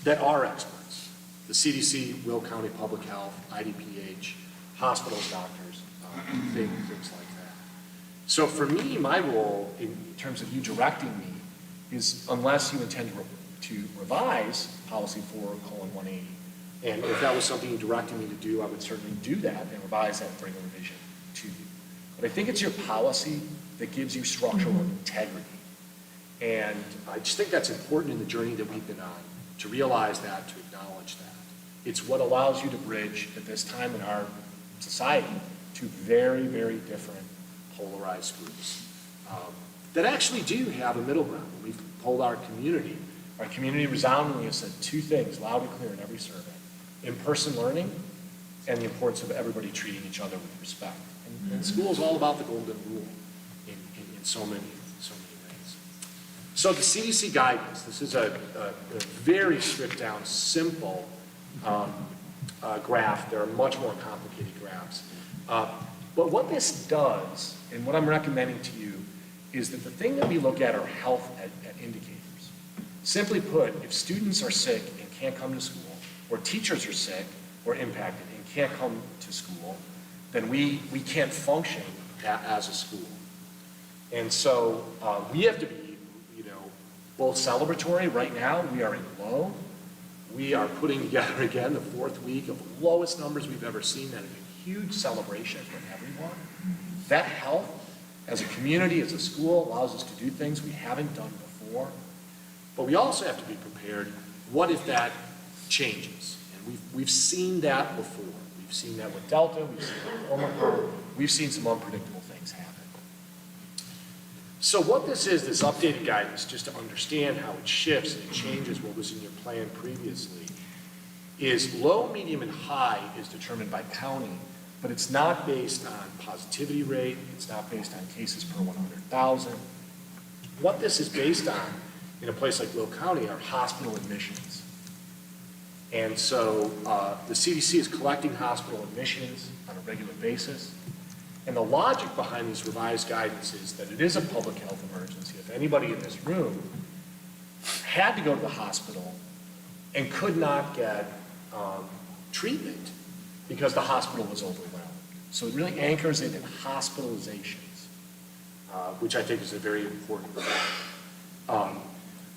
that are experts. The CDC, Will County Public Health, IDPH, hospitals, doctors, things like that. So for me, my role in terms of you directing me is, unless you intend to revise policy 4:180, and if that was something you directed me to do, I would certainly do that and revise that and bring a revision to you. But I think it's your policy that gives you structural integrity. And I just think that's important in the journey that we've been on, to realize that, to acknowledge that. It's what allows you to bridge at this time in our society to very, very different polarized groups that actually do have a middle ground. When we've polled our community resoundingly has said two things loud and clear in every survey: in-person learning and the importance of everybody treating each other with respect. And school is all about the golden rule in so many ways. So the CDC guidance, this is a very stripped down, simple graph. There are much more complicated graphs. But what this does, and what I'm recommending to you, is that the thing that we look at are health indicators. Simply put, if students are sick and can't come to school, or teachers are sick or impacted and can't come to school, then we can't function as a school. And so we have to be, both celebratory. Right now, we are in low. We are putting together again the fourth week of the lowest numbers we've ever seen. That is a huge celebration for everyone. That health, as a community, as a school, allows us to do things we haven't done before. But we also have to be prepared. What if that changes? And we've seen that before. We've seen that with Delta. We've seen that with Omicron. We've seen some unpredictable things happen. So what this is, this updated guidance, just to understand how it shifts and it changes what was in your plan previously, is low, medium, and high is determined by county, but it's not based on positivity rate. It's not based on cases per 100,000. What this is based on in a place like Will County are hospital admissions. And so the CDC is collecting hospital admissions on a regular basis. And the logic behind these revised guidance is that it is a public health emergency. If anybody in this room had to go to the hospital and could not get treatment because the hospital was overwhelmed. So it really anchors it in hospitalizations, which I think is a very important point.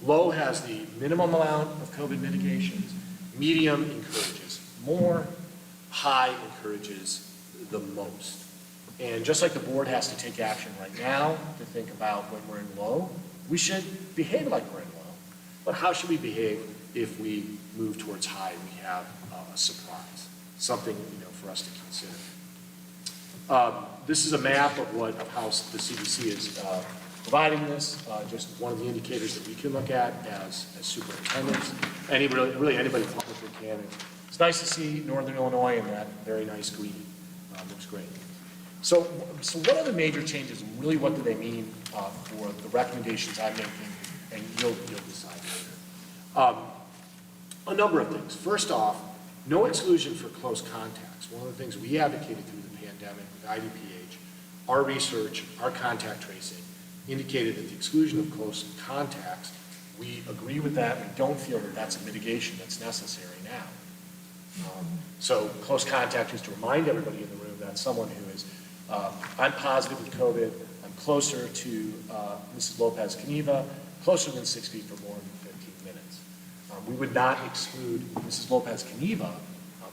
Low has the minimum amount of COVID mitigations. Medium encourages more. High encourages the most. And just like the board has to take action right now to think about when we're in low, we should behave like we're in low. But how should we behave if we move towards high and we have a surprise? Something, for us to consider. This is a map of how the CDC is providing this, just one of the indicators that we can look at as superintendents. Really anybody publicly can. It's nice to see Northern Illinois in that very nice green. Looks great. So what are the major changes, and really what do they mean for the recommendations I'm making, and you'll decide later. A number of things. First off, no exclusion for close contacts. One of the things we advocated through the pandemic with IDPH, our research, our contact tracing, indicated that the exclusion of close contacts, we agree with that. We don't feel that that's a mitigation that's necessary now. So close contact, just to remind everybody in the room, that's someone who is, I'm positive with COVID, I'm closer to Mrs. Lopez-Caniva, closer than 6 feet for more than 15 minutes. We would not exclude Mrs. Lopez-Caniva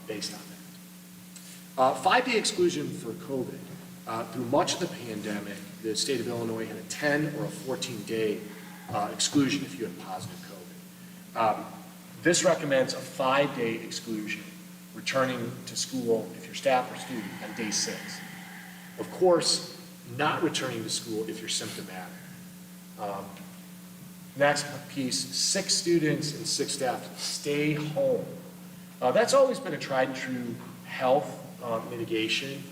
based on that. 5-day exclusion for COVID. Through much of the pandemic, the state of Illinois had a 10 or a 14-day exclusion if you had positive COVID. This recommends a 5-day exclusion, returning to school if you're staff or student on day 6. Of course, not returning to school if you're symptomatic. Next piece, 6 students and 6 staff stay home. That's always been a tried and true health mitigation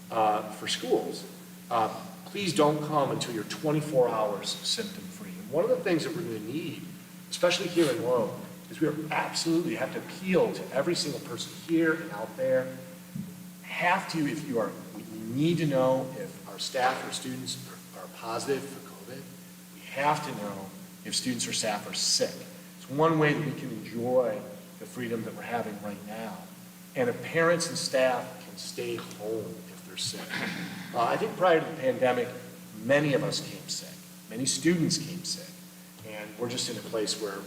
for schools. Please don't come until you're 24 hours symptom-free. And one of the things that we're going to need, especially here in Low, is we absolutely have to appeal to every single person here and out there. We need to know if our staff or students are positive for COVID. We have to know if students or staff are sick. It's one way that we can enjoy the freedom that we're having right now. And if parents and staff can stay home if they're sick. I think prior to the pandemic, many of us came sick. Many students came sick. And we're just in a place where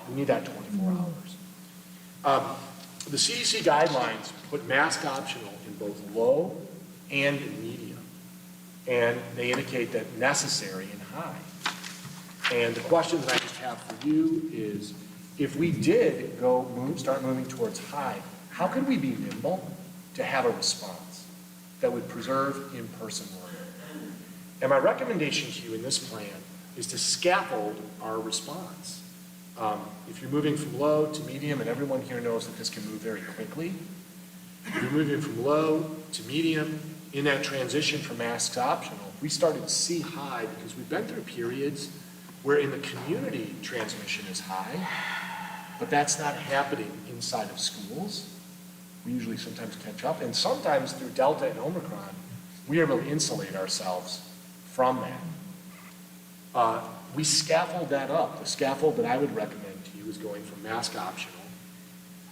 we need that 24 hours. The CDC guidelines put mask optional in both low and in medium. And they indicate that necessary in high. And the question that I just have for you is, if we did start moving towards high, how could we be nimble to have a response that would preserve in-person learning? And my recommendation to you in this plan is to scaffold our response. If you're moving from low to medium, and everyone here knows that this can move very quickly, if you're moving from low to medium, in that transition from masks optional, we started to see high because we've been through periods where in the community transmission is high, but that's not happening inside of schools. We usually sometimes catch up, and sometimes through Delta and Omicron, we are able to insulate ourselves from that. We scaffold that up. The scaffold that I would recommend to you is going from mask optional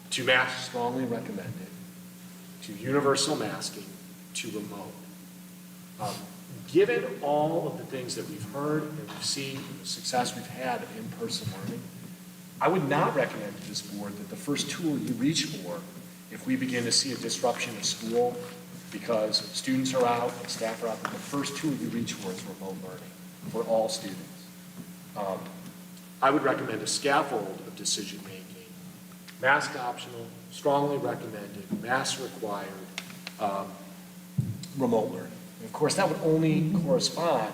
to mask strongly recommended, to universal masking, to remote. Given all of the things that we've heard and we've seen and the success we've had of in-person learning, I would not recommend to this board that the first tool you reach for, if we begin to see a disruption of school because students are out and staff are out, that the first tool you reach for is remote learning for all students. I would recommend a scaffold of decision-making, mask optional, strongly recommended, mask required, remote learning. And of course, that would only correspond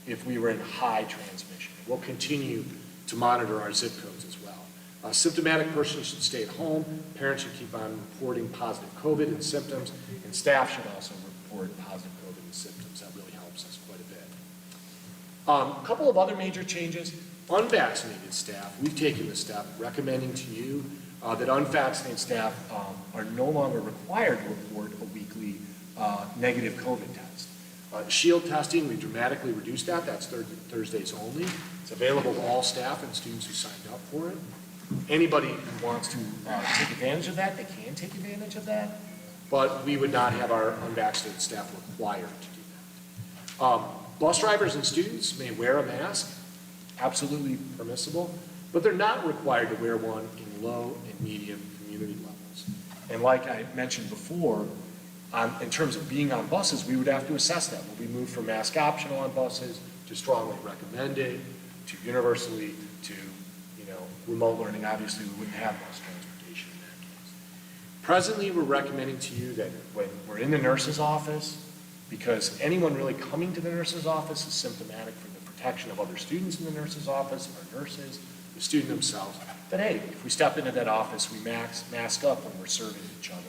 if we were in high transmission. We'll continue to monitor our zip codes as well. Symptomatic persons should stay at home. Parents should keep on reporting positive COVID and symptoms, and staff should also report positive COVID and symptoms. That really helps us quite a bit. A couple of other major changes. Unvaccinated staff, we've taken the step recommending to you that unvaccinated staff are no longer required to report a weekly negative COVID test. Shield testing, we dramatically reduced that. That's Thursdays only. It's available to all staff and students who signed up for it. Anybody who wants to take advantage of that, they can take advantage of that, but we would not have our unvaccinated staff required to do that. Bus drivers and students may wear a mask, absolutely permissible, but they're not required to wear one in low and medium community levels. And like I mentioned before, in terms of being on buses, we would have to assess that. Will we move from mask optional on buses to strongly recommended, to universally, to remote learning? Obviously, we wouldn't have bus transportation in that case. Presently, we're recommending to you that when we're in the nurse's office, because anyone really coming to the nurse's office is symptomatic for the protection of other students in the nurse's office, our nurses, the student themselves, that hey, if we step into that office, we mask up when we're serving each other.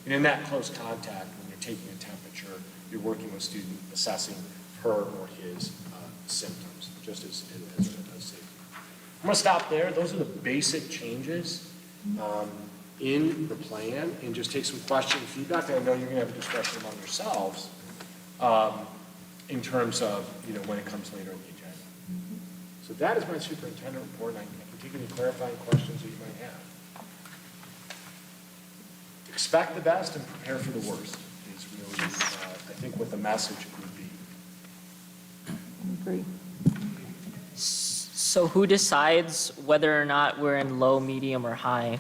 And in that close contact, when you're taking a temperature, you're working with student, assessing her or his symptoms, just as a safety. I'm gonna stop there. Those are the basic changes in the plan, and just take some question and feedback. I know you're gonna have a discussion among yourselves in terms of, when it comes later in the agenda. So that is my superintendent report, and I can take any clarifying questions that you might have. Expect the best and prepare for the worst is really, I think, what the message would be. I agree. So who decides whether or not we're in low, medium, or high?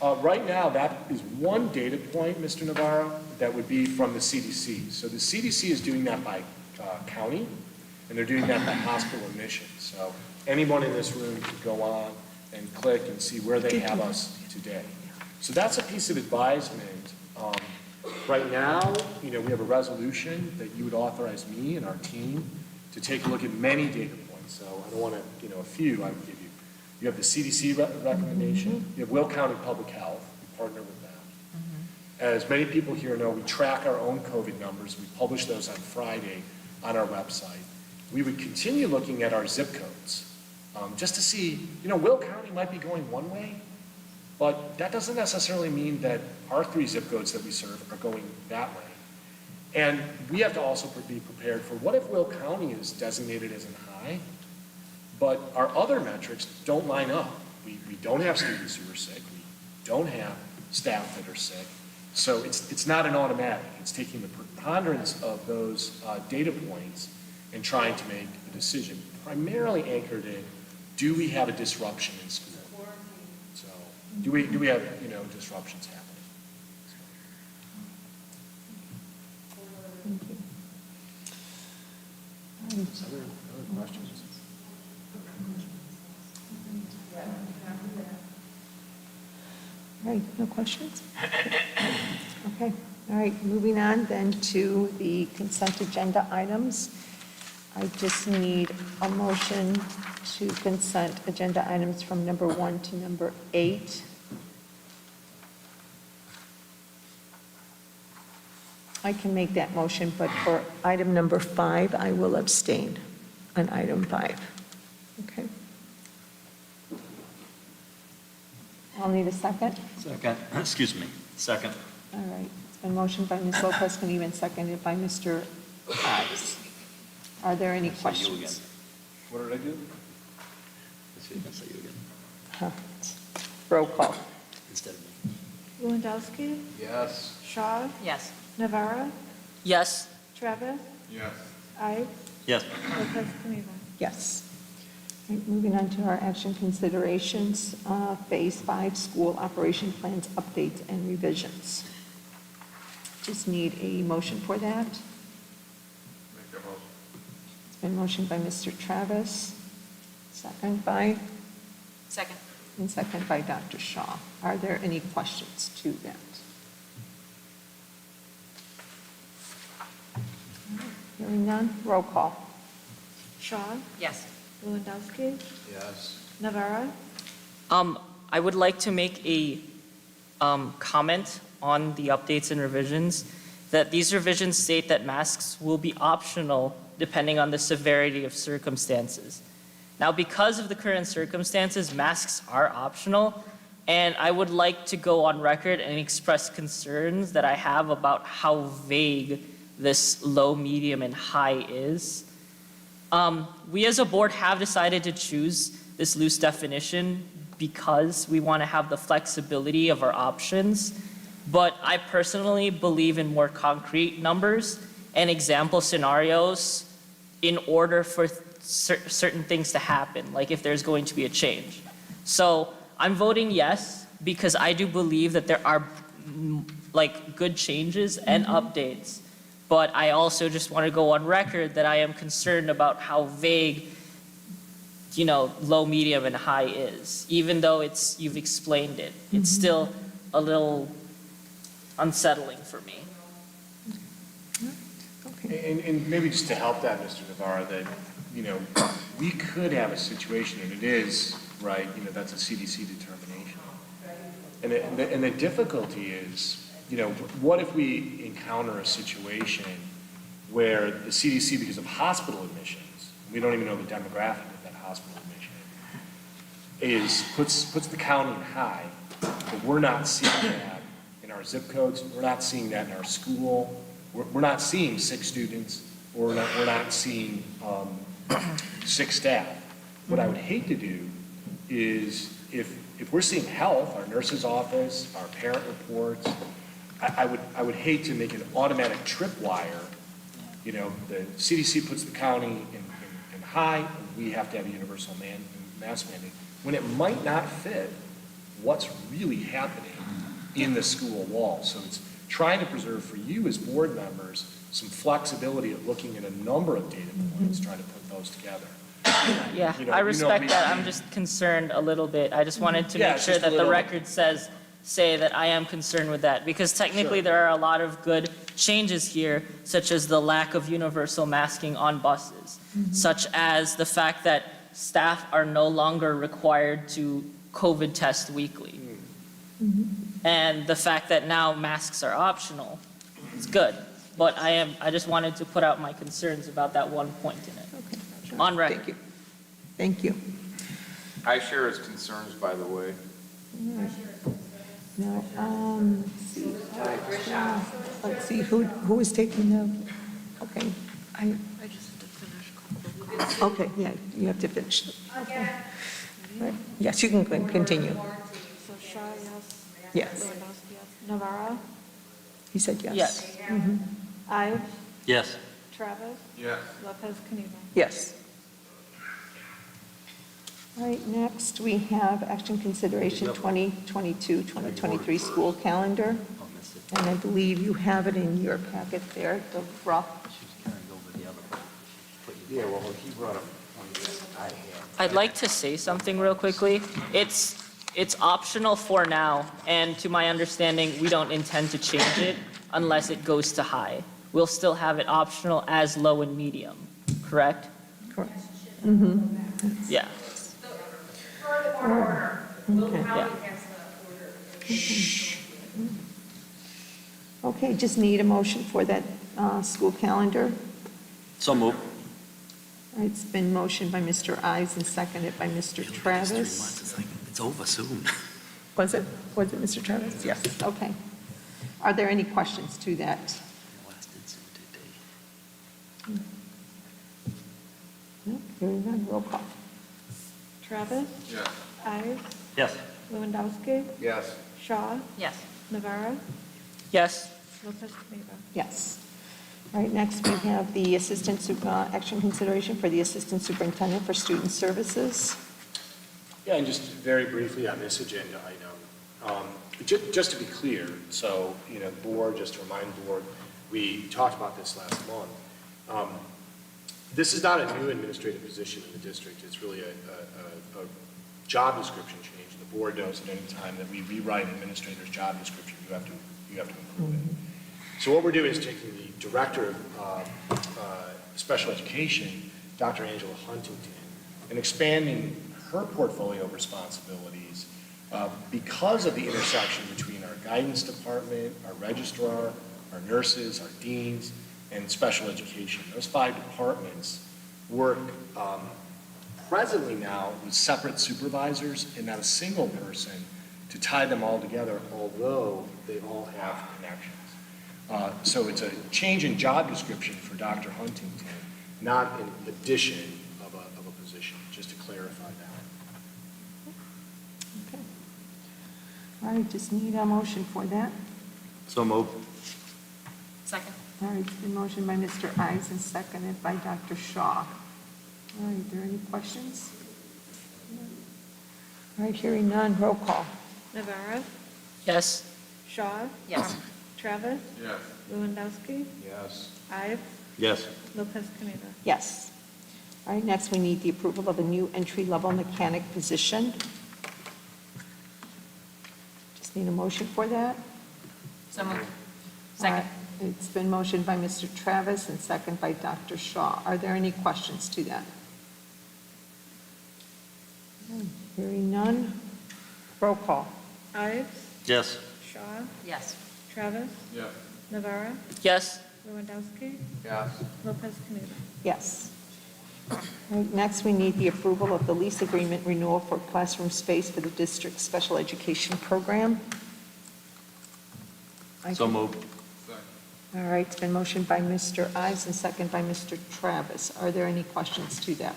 Right now, that is one data point, Mr. Navarro, that would be from the CDC. So the CDC is doing that by county, and they're doing that by hospital admission. So anyone in this room could go on and click and see where they have us today. So that's a piece of advisement. Right now, we have a resolution that you would authorize me and our team to take a look at many data points. So I don't want to, a few I would give you. You have the CDC recommendation. You have Will County Public Health. We partner with them. As many people here know, we track our own COVID numbers. We publish those on Friday on our website. We would continue looking at our zip codes just to see, Will County might be going one way, but that doesn't necessarily mean that our 3 zip codes that we serve are going that way. And we have to also be prepared for what if Will County is designated as an high, but our other metrics don't line up. We don't have students who are sick. We don't have staff that are sick. So it's not an automatic. It's taking the preponderance of those data points and trying to make a decision, primarily anchored in, do we have a disruption in school? So do we have, disruptions happening? Thank you. Other questions? All right, no questions? Okay, all right, moving on then to the consent agenda items. I just need a motion to consent agenda items from number 1 to number 8. I can make that motion, but for item number 5, I will abstain on item 5. Okay. I'll need a second. Second, excuse me, second. All right, it's been motioned by Ms. Lopez and even seconded by Mr. Ives. Are there any questions? What did I do? Say you again, Huh. Roll call. instead of me. Lewandowski, Yes. Shaw, Yes. Navarro, Yes. Travis, Yes. Ives, Yes. Lopez Caniva. Yes. All right, moving on to our action considerations, Phase 5 school operation plans, updates, and revisions. Just need a motion for that. Make that motion. It's been motioned by Mr. Travis, second by, Second. and second by Dr. Shaw. Are there any questions to that? Hearing none, roll call. Shaw, Yes. Lewandowski, Yes. Navarro, I would like to make a comment on the updates and revisions, that these revisions state that masks will be optional depending on the severity of circumstances. Now, because of the current circumstances, masks are optional, and I would like to go on record and express concerns that I have about how vague this low, medium, and high is. We as a board have decided to choose this loose definition because we want to have the flexibility of our options. But I personally believe in more concrete numbers and example scenarios in order for certain things to happen, like if there's going to be a change. So I'm voting yes because I do believe that there are like good changes and updates. But I also just want to go on record that I am concerned about how vague, you know, low, medium, and high is. Even though you've explained it, it's still a little unsettling for me. And maybe just to help that, Mr. Navarro, that, you know, we could have a situation, and it is, right, you know, that's a CDC determination. And the difficulty is, you know, what if we encounter a situation where the CDC, because of hospital admissions, we don't even know the demographic of that hospital admission, puts the county in high, but we're not seeing that in our zip codes, we're not seeing that in our school, we're not seeing sick students, or we're not seeing sick staff. What I would hate to do is, if we're seeing health, our nurse's office, our parent reports, I would hate to make an automatic tripwire. You know, the CDC puts the county in high, and we have to have a universal mask mandate, when it might not fit what's really happening in the school wall. So it's trying to preserve for you as board members some flexibility of looking at a number of data points, trying to put those together. Yeah, You know, I you know, respect we- that. I'm just concerned a little bit. I just wanted to Yeah, make it's sure just a that the little- record say that I am concerned with that, because technically Sure. there are a lot of good changes here, such as the lack of universal masking on buses, such as the fact that staff are no longer required to COVID test weekly. And the fact that now masks are optional. It's good, but I just wanted to put out my concerns about that one point in it. On record. Thank you. I share his concerns, by the way. Now, let's see, who is taking the, okay. I just have to finish. Okay, yeah, you have to finish. Okay. Right. Yes, you can continue. So Shaw, yes. Yes. Lewandowski, yes. Navarro, He said yes. Yes. Ives, Yes. Travis, Yes. Lopez Caniva. Yes. All right, next we have action consideration 2022-2023 school calendar. And I believe you have it in your packet there, the rough. Yeah, well, he brought up points I had. I'd like to say something real quickly. It's optional for now, and to my understanding, we don't intend to change it unless it goes to high. We'll still have it optional as low and medium, correct? Correct. Yeah. Okay. Okay, just need a motion for that school calendar. So move. All right, it's been motioned by Mr. Ives and seconded by Mr. Travis. It's like, it's over soon. Was it Mr. Travis? Yes. Okay. Are there any questions to that? No, hearing none, roll call. Travis, Yes. Ives, Yes. Lewandowski, Yes. Shaw, Yes. Navarro, Yes. Lopez Caniva. Yes. All right, next we have the action consideration for the Assistant Superintendent for Student Services. Yeah, and just very briefly on this agenda item, just to be clear, so, you know, the board, just to remind the board, we talked about this last month. This is not a new administrative position in the district. It's really a job description change. The board knows that any time that we rewrite an administrator's job description, you have to approve it. So what we're doing is taking the director of special education, Dr. Angela Huntington, and expanding her portfolio of responsibilities because of the intersection between our guidance department, our registrar, our nurses, our deans, and special education. Those 5 departments work presently now with separate supervisors and not a single person to tie them all together, although they all have connections. So it's a change in job description for Dr. Huntington, not an addition of a position, just to clarify that. Okay. All right, just need a motion for that. So move. Second. All right, it's been motioned by Mr. Ives and seconded by Dr. Shaw. All right, are there any questions? All right, hearing none, roll call. Navarro, Yes. Shaw, Yes. Travis, Yes. Lewandowski, Yes. Ives, Yes. Lopez Caniva. Yes. All right, next we need the approval of a new entry-level mechanic position. Just need a motion for that. So moved. All Second. right, it's been motioned by Mr. Travis and second by Dr. Shaw. Are there any questions to that? Hearing none, roll call. Ives, Yes. Shaw, Yes. Travis, Yes. Navarro, Yes. Lewandowski, Yes. Lopez Caniva. Yes. All right, next, we need the approval of the lease agreement renewal for classroom space for the district's special education program. So move. All right, it's been motioned by Mr. Ives and second by Mr. Travis. Are there any questions to that?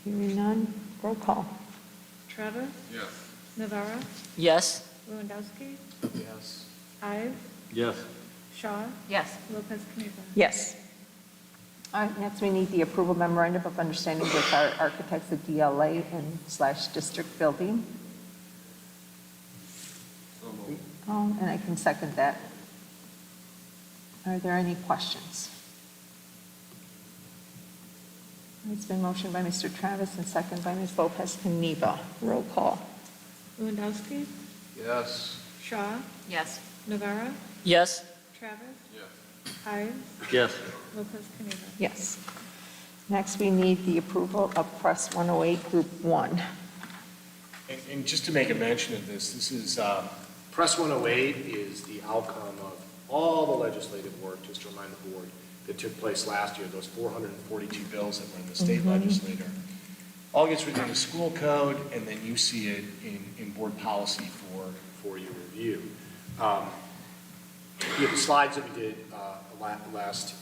Hearing none, roll call. Travis, Yes. Navarro, Yes. Lewandowski, Yes. Ives, Yes. Shaw, Yes. Lopez Caniva. Yes. All right, next we need the approval memorandum of understanding with our architects of DLA and / district building. And I can second that. Are there any questions? It's been motioned by Mr. Travis and second by Ms. Lopez Caniva. Roll call. Lewandowski, Yes. Shaw, Yes. Navarro, Yes. Travis, Yes. Ives, Yes. Lopez Caniva. Yes. Next, we need the approval of Press 108 Group 1. And just to make a mention of this, this is, Press 108 is the outcome of all the legislative work, just to remind the board, that took place last year, those 442 bills that were in the state legislature. All gets written in the school code, and then you see it in board policy for your review. You have the slides that we did last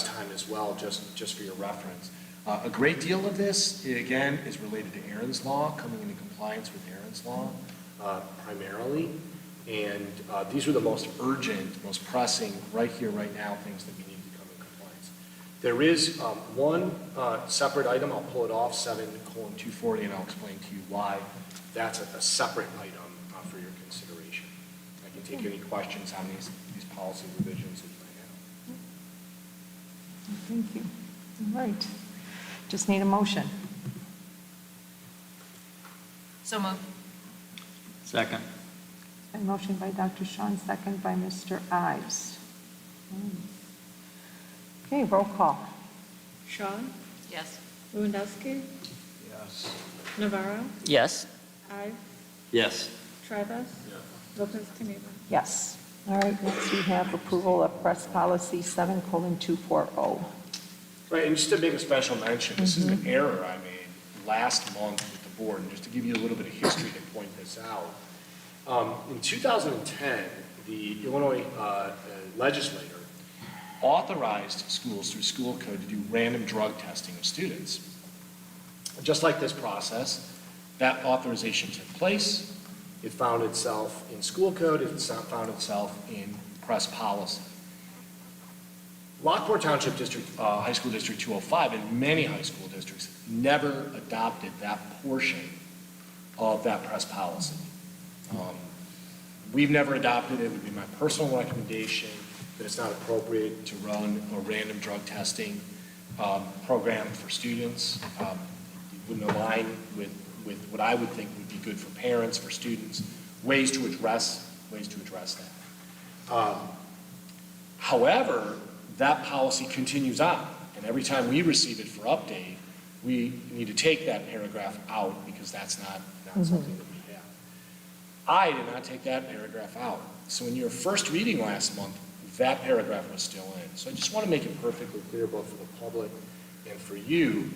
time as well, just for your reference. A great deal of this, again, is related to Aaron's Law, coming into compliance with Aaron's Law primarily. And these are the most urgent, most pressing, right here, right now, things that we need to come in compliance. There is one separate item, I'll pull it off, 7:240, and I'll explain to you why that's a separate item for your consideration. I can take any questions on these policy revisions that you might have. Thank you. All right. Just need a motion. So moved. Second. A motion by Dr. Shaw, second by Mr. Ives. Okay, roll call. Shaw, Yes. Lewandowski, Yes. Navarro, Yes. Ives, Yes. Travis, Lopez Caniva. Yes. All right, next we have approval of press policy 7:240. Right, and just to make a special mention, this is an error I made last month with the board, and just to give you a little bit of history to point this out. In 2010, the Illinois legislature authorized schools through school code to do random drug testing of students. Just like this process, that authorization took place. It found itself in school code, it found itself in press policy. Lockport Township District, High School District 205, and many high school districts never adopted that portion of that press policy. We've never adopted it. It would be my personal recommendation that it's not appropriate to run a random drug testing program for students. It wouldn't align with what I would think would be good for parents, for students, ways to address that. However, that policy continues on, and every time we receive it for update, we need to take that paragraph out because that's not something that we have. I did not take that paragraph out. So in your first reading last month, that paragraph was still in. So I just want to make it perfectly clear, both for the public and for you,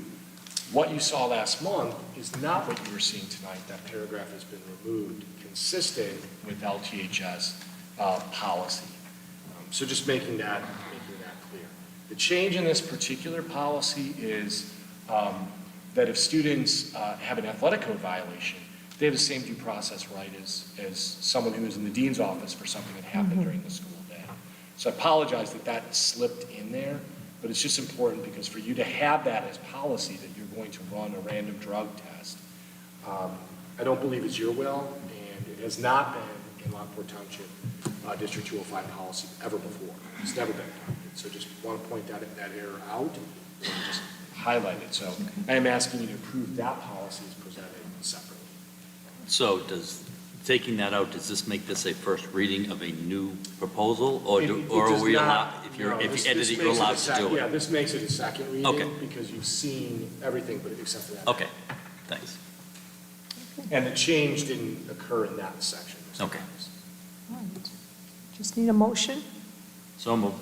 What you saw last month is not what you were seeing tonight. That paragraph has been removed, consistent with LTHS policy. So just making that clear. The change in this particular policy is that if students have an athletic code violation, they have the same due process right as someone who is in the dean's office for something that happened during the school day. So I apologize that slipped in there, but it's just important because for you to have that as policy, that you're going to run a random drug test, I don't believe it's your will, and it has not been in Lockport Township District 205 policy ever before. It's never been adopted. So just want to point that error out and just highlight it. So I am asking you to approve that policy as presented separately. So taking that out, does this make this a first reading of a new proposal? Or are we allowed, if you edit it, you're allowed to do it? Yeah, this makes it a second reading. Okay. Because you've seen everything but except for that. Okay, thanks. And the change didn't occur in that section. Okay. All right. Just need a motion. So moved.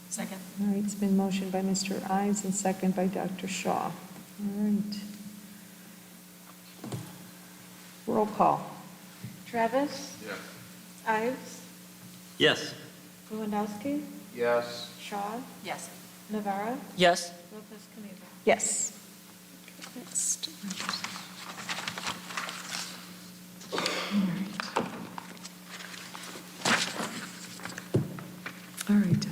Second. All right, it's been motioned by Mr. Ives and second by Dr. Shaw. All right. Roll call. Travis? Yes. Ives? Yes. Lewandowski? Yes. Shaw? Yes. Navarro? Yes. Lopez Caniva? Yes. Next. All right.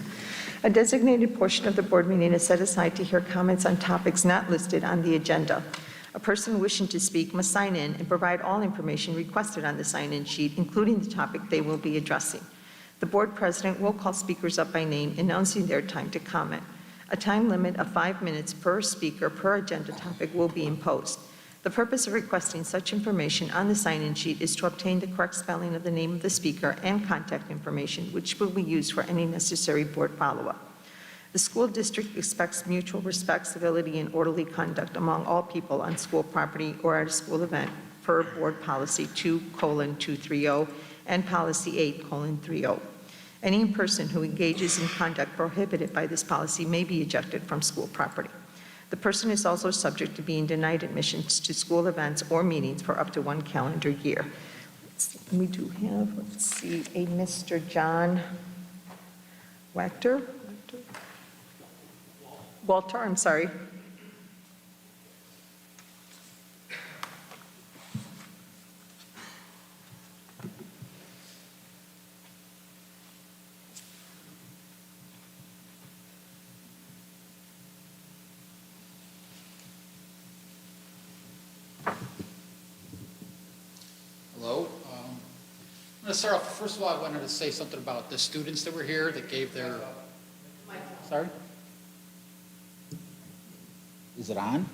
A designated portion of the board meeting is set aside to hear comments on topics not listed on the agenda. A person wishing to speak must sign in and provide all information requested on the sign-in sheet, including the topic they will be addressing. The board president will call speakers up by name, announcing their time to comment. A time limit of 5 minutes per speaker per agenda topic will be imposed. The purpose of requesting such information on the sign-in sheet is to obtain the correct spelling of the name of the speaker and contact information, which will be used for any necessary board follow-up. The school district expects mutual respect, civility, and orderly conduct among all people on school property or at a school event per Board Policy 2:230 and Policy 8:30. Any person who engages in conduct prohibited by this policy may be ejected from school property. The person is also subject to being denied admissions to school events or meetings for up to 1 calendar year. We do have, a Mr. John Walter, I'm sorry. Hello. I'm going to start off, first of all, I wanted to say something about the students that were here that gave their, sorry? Is it on?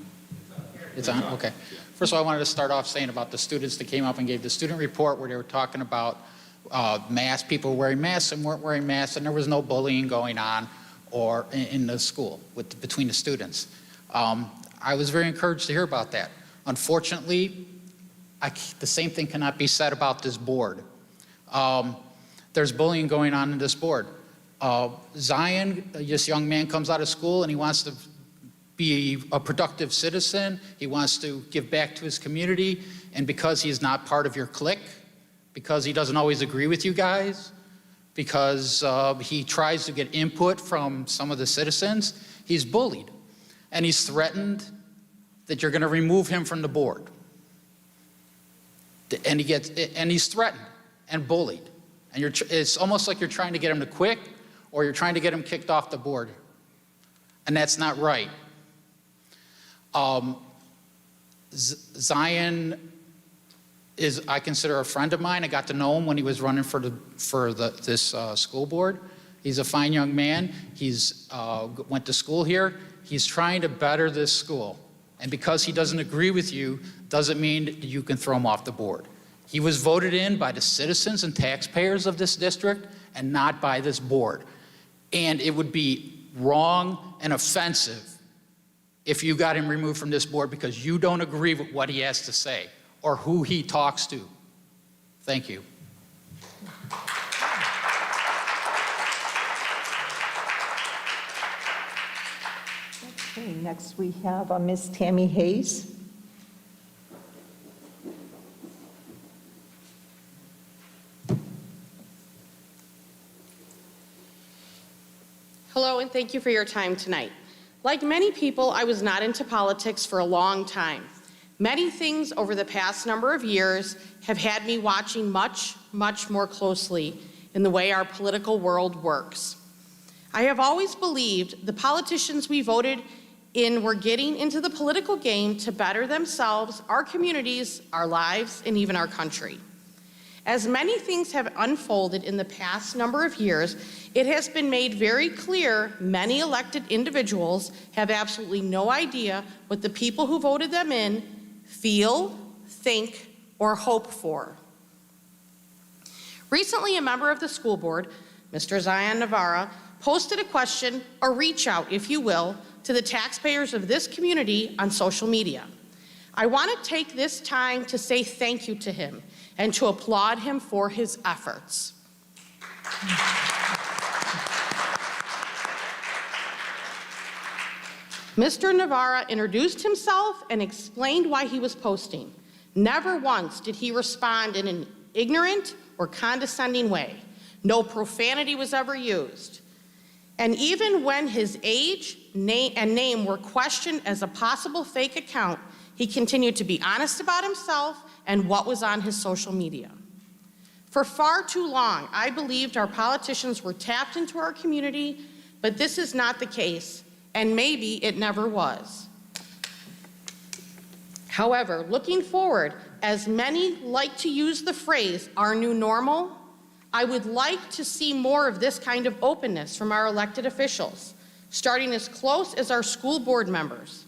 It's on, okay. First of all, I wanted to start off saying about the students that came up and gave the student report where they were talking about masks, people wearing masks and weren't wearing masks, and there was no bullying going on or in the school between the students. I was very encouraged to hear about that. Unfortunately, the same thing cannot be said about this board. There's bullying going on in this board. Zion, this young man comes out of school and he wants to be a productive citizen. He wants to give back to his community. And because he's not part of your clique, because he doesn't always agree with you guys, because he tries to get input from some of the citizens, he's bullied. And he's threatened that you're going to remove him from the board. And he's threatened and bullied. And it's almost like you're trying to get him to quit or you're trying to get him kicked off the board. And that's not right. Zion is, I consider, a friend of mine. I got to know him when he was running for this school board. He's a fine young man. He's went to school here. He's trying to better this school. And because he doesn't agree with you, doesn't mean that you can throw him off the board. He was voted in by the citizens and taxpayers of this district and not by this board. And it would be wrong and offensive if you got him removed from this board because you don't agree with what he has to say or who he talks to. Thank you. Okay, next we have Ms. Tammy Hayes. Hello, and thank you for your time tonight. Like many people, I was not into politics for a long time. Many things over the past number of years have had me watching much, much more closely in the way our political world works. I have always believed the politicians we voted in were getting into the political game to better themselves, our communities, our lives, and even our country. As many things have unfolded in the past number of years, it has been made very clear many elected individuals have absolutely no idea what the people who voted them in feel, think, or hope for. Recently, a member of the school board, Mr. Zion Navarra, posted a question, a reach out, if you will, to the taxpayers of this community on social media. I want to take this time to say thank you to him and to applaud him for his efforts. Mr. Navarra introduced himself and explained why he was posting. Never once did he respond in an ignorant or condescending way. No profanity was ever used. And even when his age and name were questioned as a possible fake account, he continued to be honest about himself and what was on his social media. For far too long, I believed our politicians were tapped into our community, but this is not the case, and maybe it never was. However, looking forward, as many like to use the phrase, our new normal, I would like to see more of this kind of openness from our elected officials, starting as close as our school board members.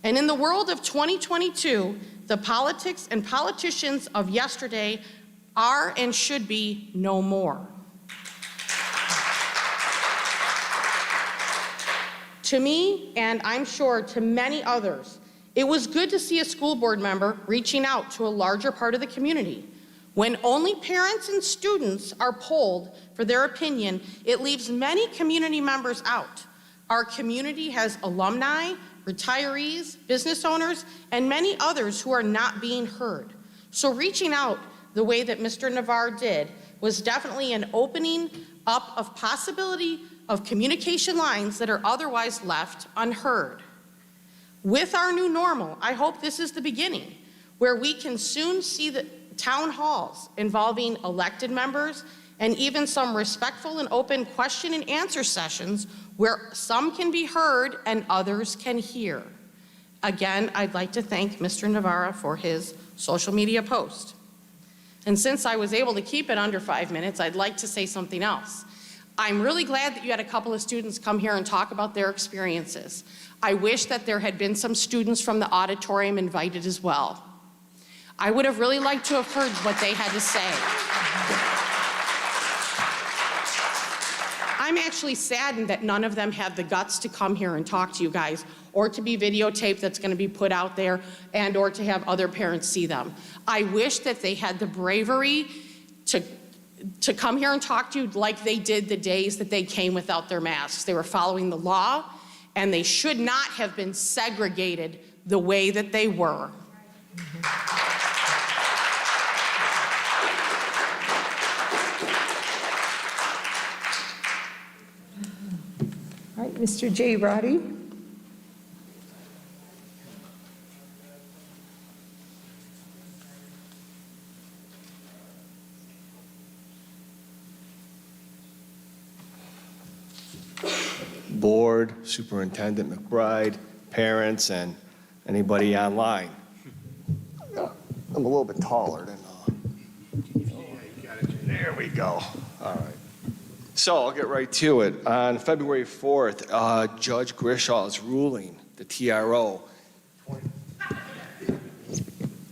And in the world of 2022, the politics and politicians of yesterday are and should be no more. To me, and I'm sure to many others, it was good to see a school board member reaching out to a larger part of the community. When only parents and students are polled for their opinion, it leaves many community members out. Our community has alumni, retirees, business owners, and many others who are not being heard. So reaching out the way that Mr. Navarre did was definitely an opening up of possibility of communication lines that are otherwise left unheard. With our new normal, I hope this is the beginning, where we can soon see the town halls involving elected members and even some respectful and open question and answer sessions where some can be heard and others can hear. Again, I'd like to thank Mr. Navarra for his social media post. And since I was able to keep it under 5 minutes, I'd like to say something else. I'm really glad that you had a couple of students come here and talk about their experiences. I wish that there had been some students from the auditorium invited as well. I would have really liked to have heard what they had to say. I'm actually saddened that none of them had the guts to come here and talk to you guys, or to be videotaped that's going to be put out there, and or to have other parents see them. I wish that they had the bravery to come here and talk to you like they did the days that they came without their masks. They were following the law, and they should not have been segregated the way that they were. All right, Mr. J. Roddy. Board, Superintendent McBride, parents, and anybody online. I'm a little bit taller than, there we go. All right. So I'll get right to it. On February 4th, Judge Grishaw's ruling, the TRO,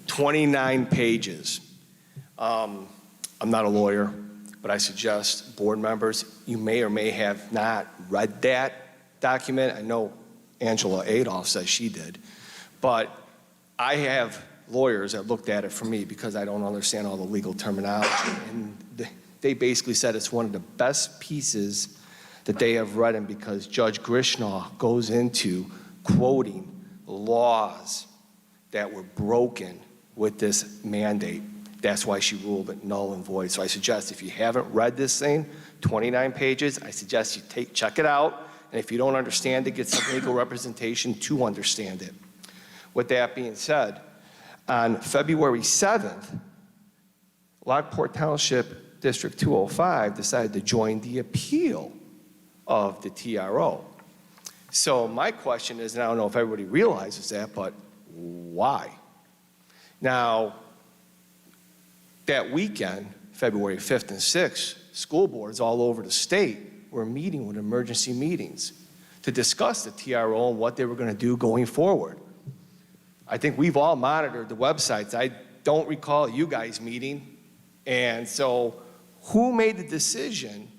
29 pages. I'm not a lawyer, but I suggest board members, you may or may have not read that document. I know Angela Adolph says she did, but I have lawyers that looked at it for me because I don't understand all the legal terminology. And they basically said it's one of the best pieces that they have read, and because Judge Grishaw goes into quoting laws that were broken with this mandate. That's why she ruled it null and void. So I suggest if you haven't read this thing, 29 pages, I suggest you check it out. And if you don't understand it, get some legal representation to understand it. With that being said, on February 7th, Lockport Township District 205 decided to join the appeal of the TRO. So my question is, and I don't know if everybody realizes that, but why? Now, that weekend, February 5th and 6th, school boards all over the state were meeting with emergency meetings to discuss the TRO and what they were going to do going forward. I think we've all monitored the websites. I don't recall you guys meeting. And so who made the decision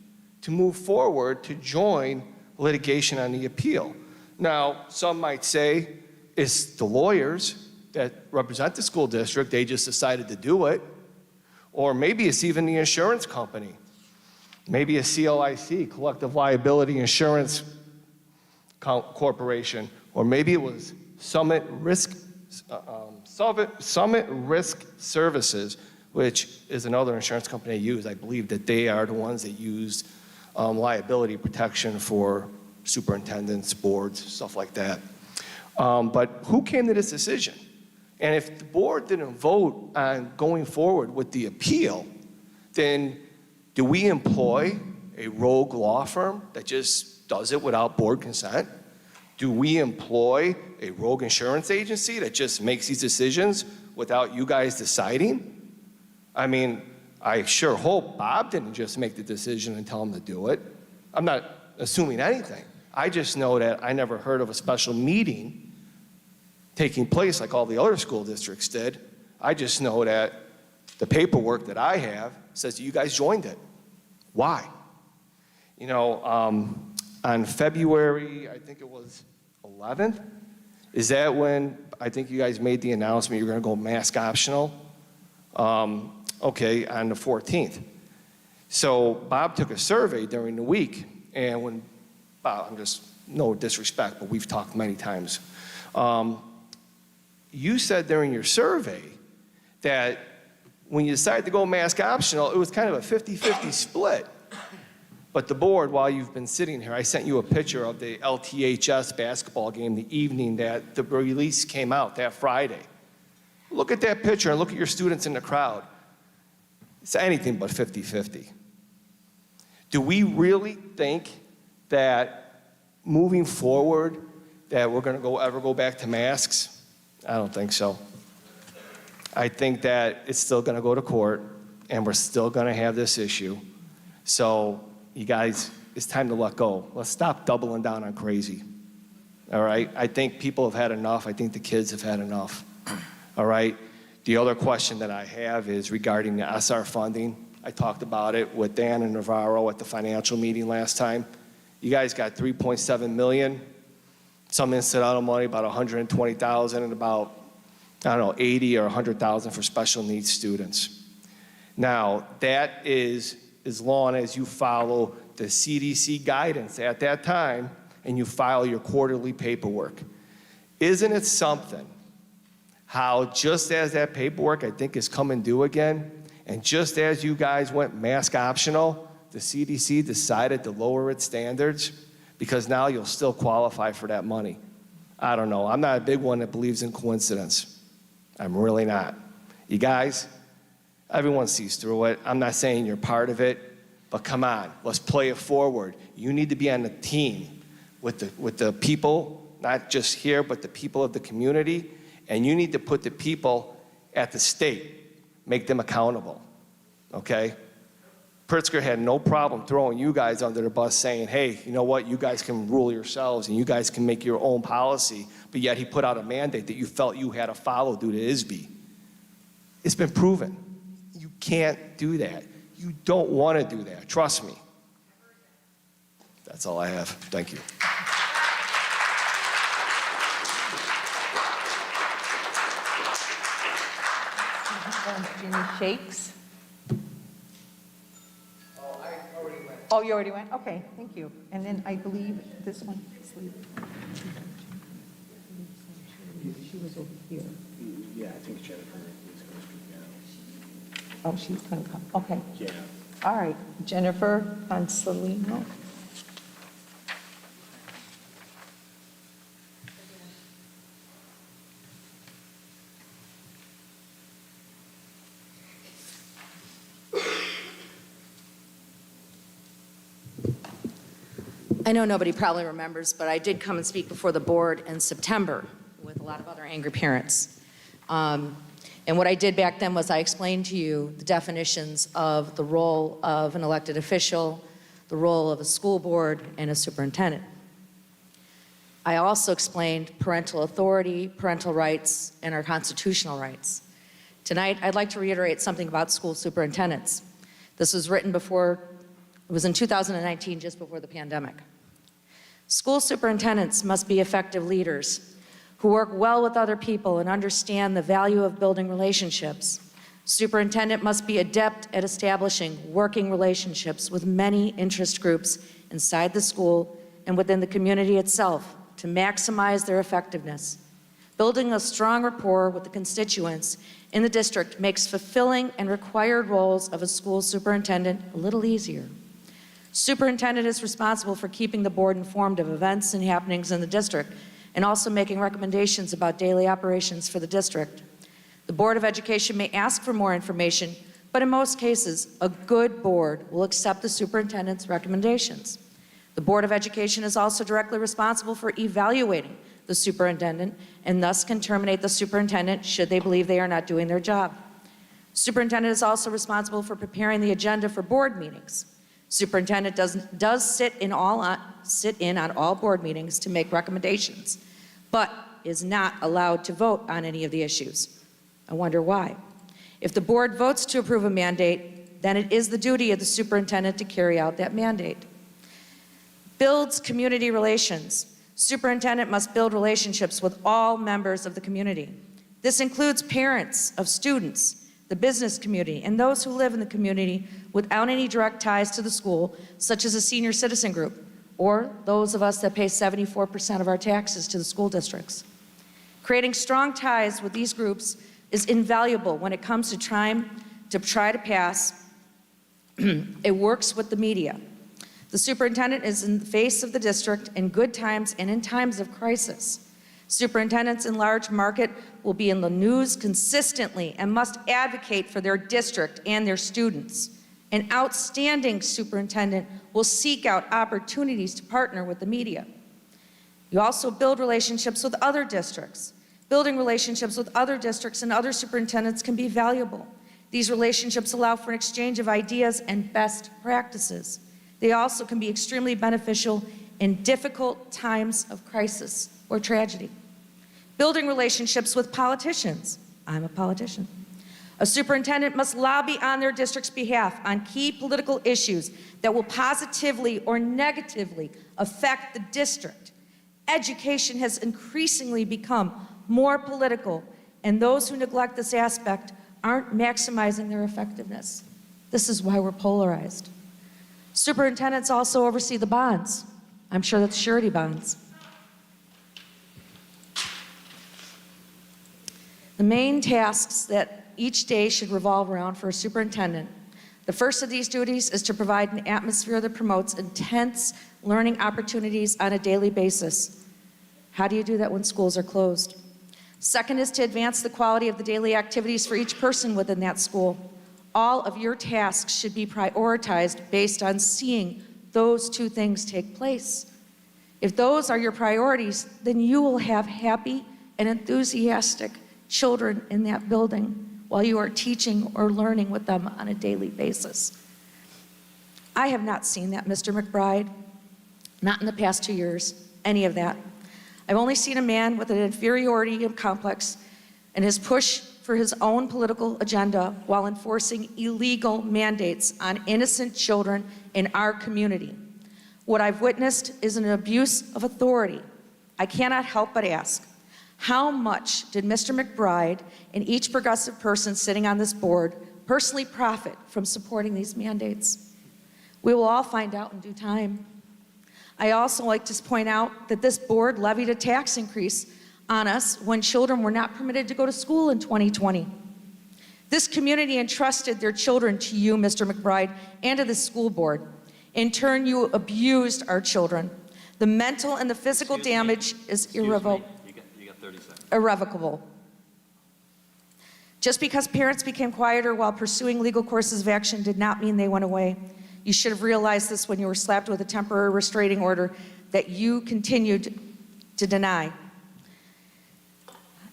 to move forward to join litigation on the appeal? Now, some might say it's the lawyers that represent the school district. They just decided to do it. Or maybe it's even the insurance company. Maybe a CLIC, Collective Liability Insurance Corporation. Or maybe it was Summit Risk Services, which is another insurance company I use. I believe that they are the ones that use liability protection for superintendents, boards, stuff like that. But who came to this decision? And if the board didn't vote on going forward with the appeal, then do we employ a rogue law firm that just does it without board consent? Do we employ a rogue insurance agency that just makes these decisions without you guys deciding? I mean, I sure hope Bob didn't just make the decision and tell him to do it. I'm not assuming anything. I just know that I never heard of a special meeting taking place like all the other school districts did. I just know that the paperwork that I have says that you guys joined it. Why? You know, on February, I think it was 11th, is that when I think you guys made the announcement you're gonna go mask optional? Okay, on the 14th. So Bob took a survey during the week, and when Bob, I'm just, no disrespect, but we've talked many times. You said during your survey that when you decided to go mask optional, it was kind of a 50-50 split. But the board, while you've been sitting here, I sent you a picture of the LTHS basketball game the evening that the release came out, that Friday. Look at that picture and look at your students in the crowd. It's anything but 50-50. Do we really think that moving forward that we're going to ever go back to masks? I don't think so. I think that it's still going to go to court, and we're still going to have this issue. So, you guys, it's time to let go. Let's stop doubling down on crazy. All right? I think people have had enough. I think the kids have had enough. All right? The other question that I have is regarding the SR funding. I talked about it with Dan and Navarro at the financial meeting last time. You guys got $3.7 million. Some incidental money, about $120,000, and about, I don't know, $80,000 or $100,000 for special needs students. Now, that is as long as you follow the CDC guidance at that time and you file your quarterly paperwork. Isn't it something how just as that paperwork, I think, is coming due again, and just as you guys went mask optional, the CDC decided to lower its standards because now you'll still qualify for that money. I don't know. I'm not a big one that believes in coincidence. I'm really not. You guys, everyone sees through it. I'm not saying you're part of it, but come on, let's play it forward. You need to be on the team with the people, not just here, but the people of the community, and you need to put the people at the state, make them accountable, okay? Pritzker had no problem throwing you guys under the bus saying, hey, you know what, you guys can rule yourselves and you guys can make your own policy, but yet he put out a mandate that you felt you had to follow due to ISB. It's been proven. You can't do that. You don't want to do that. Trust me. That's all I have. Thank you. Ginny Shakes. Oh, you already went? Okay, thank you. And then I believe this one. was over here. Yeah, I think Jennifer is going to speak now. Oh, she's gonna come, okay. Yeah. All right, Jennifer Consolino. I know nobody probably remembers, but I did come and speak before the board in September with a lot of other angry parents. And what I did back then was I explained to you the definitions of the role of an elected official, the role of a school board, and a superintendent. I also explained parental authority, parental rights, and our constitutional rights. Tonight, I'd like to reiterate something about school superintendents. This was written before, it was in 2019, just before the pandemic. School superintendents must be effective leaders who work well with other people and understand the value of building relationships. Superintendent must be adept at establishing working relationships with many interest groups inside the school and within the community itself to maximize their effectiveness. Building a strong rapport with the constituents in the district makes fulfilling and required roles of a school superintendent a little easier. Superintendent is responsible for keeping the board informed of events and happenings in the district and also making recommendations about daily operations for the district. The Board of Education may ask for more information, but in most cases, a good board will accept the superintendent's recommendations. The Board of Education is also directly responsible for evaluating the superintendent and thus can terminate the superintendent should they believe they are not doing their job. Superintendent is also responsible for preparing the agenda for board meetings. Superintendent does sit in on all board meetings to make recommendations, but is not allowed to vote on any of the issues. I wonder why. If the board votes to approve a mandate, then it is the duty of the superintendent to carry out that mandate. Builds community relations. Superintendent must build relationships with all members of the community. This includes parents of students, the business community, and those who live in the community without any direct ties to the school, such as a senior citizen group, or those of us that pay 74% of our taxes to the school districts. Creating strong ties with these groups is invaluable when it comes to try to pass. It works with the media. The superintendent is in the face of the district in good times and in times of crisis. Superintendents in large market will be in the news consistently and must advocate for their district and their students. An outstanding superintendent will seek out opportunities to partner with the media. You also build relationships with other districts. Building relationships with other districts and other superintendents can be valuable. These relationships allow for an exchange of ideas and best practices. They also can be extremely beneficial in difficult times of crisis or tragedy. Building relationships with politicians. I'm a politician. A superintendent must lobby on their district's behalf on key political issues that will positively or negatively affect the district. Education has increasingly become more political, and those who neglect this aspect aren't maximizing their effectiveness. This is why we're polarized. Superintendents also oversee the bonds. I'm sure that's surety bonds. The main tasks that each day should revolve around for a superintendent. The first of these duties is to provide an atmosphere that promotes intense learning opportunities on a daily basis. How do you do that when schools are closed? Second is to advance the quality of the daily activities for each person within that school. All of your tasks should be prioritized based on seeing those two things take place. If those are your priorities, then you will have happy and enthusiastic children in that building while you are teaching or learning with them on a daily basis. I have not seen that, Mr. McBride, not in the past 2 years, any of that. I've only seen a man with an inferiority complex and his push for his own political agenda while enforcing illegal mandates on innocent children in our community. What I've witnessed is an abuse of authority. I cannot help but ask, how much did Mr. McBride and each progressive person sitting on this board personally profit from supporting these mandates? We will all find out in due time. I also like to point out that this board levied a tax increase on us when children were not permitted to go to school in 2020. This community entrusted their children to you, Mr. McBride, and to the school board. In turn, you abused our children. The mental and the physical damage is irrevocable. You got 30 seconds. Irrevocable. Just because parents became quieter while pursuing legal courses of action did not mean they went away. You should have realized this when you were slapped with a temporary restraining order that you continued to deny.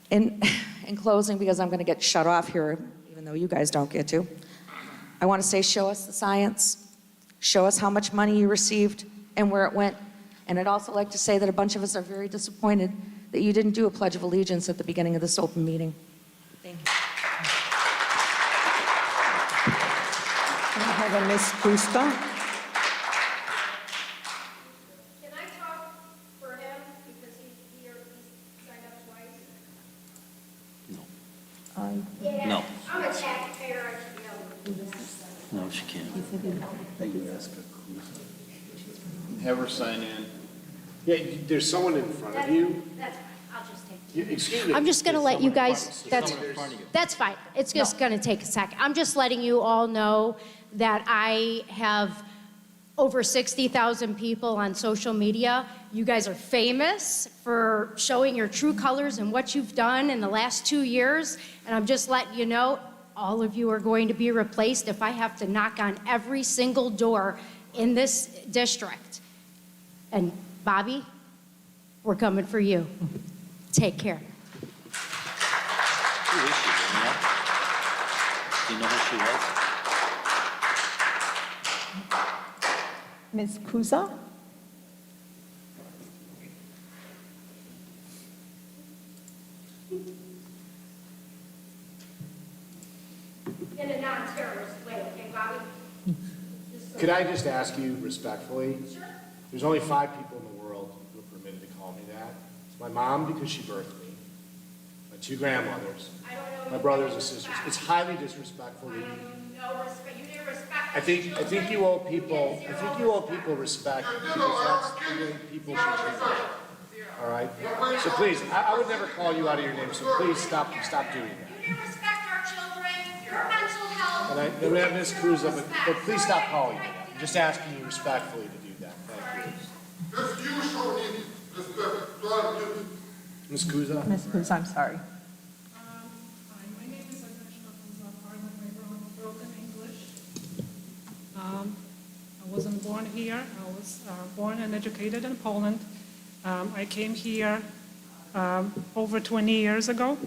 In closing, because I'm going to get shut off here, even though you guys don't get to, I want to say, show us the science, show us how much money you received and where it went. And I'd also like to say that a bunch of us are very disappointed that you didn't do a Pledge of Allegiance at the beginning of this open meeting. Thank you. I have a Ms. Puska. Can I talk for him because he signed up twice? Yeah. No. I'm a taxpayer, I should be able to do that. No, she can't. Have her sign in. Yeah, there's someone in front of you. That's fine, I'll just take Excuse me. I'm just going to let you guys, that's front of you. That's fine. It's just going to take a second. I'm just letting you all know that I have over 60,000 people on social media. You guys are famous for showing your true colors and what you've done in the last 2 years. And I'm just letting you know, all of you are going to be replaced if I have to knock on every single door in this district. And Bobby, we're coming for you. Take care. Who is she, do you know? Do you know who she was? Ms. Pusa? In a non-terrorist way, okay, Bobby? Could I just ask you respectfully? Sure. There's only 5 people in the world who are permitted to call me that. It's my mom because she birthed me, my 2 grandmothers, I don't know. my brothers and sisters. It's highly disrespectful I that you. don't know respect. You didn't respect. I think you owe people respect because that's the way people should treat you. All right? So please, I would never call you out of your name, so please stop doing that. You didn't respect our children, your mental health. And I have Ms. Cruz, but please stop calling me that. I'm just asking you respectfully to do that. Thank you. Ms. Kuza? Ms. Pusa, I'm sorry. My name is Agnieszka Kuza, pardon my broken English. I wasn't born here. I was born and educated in Poland. I came here over 20 years ago.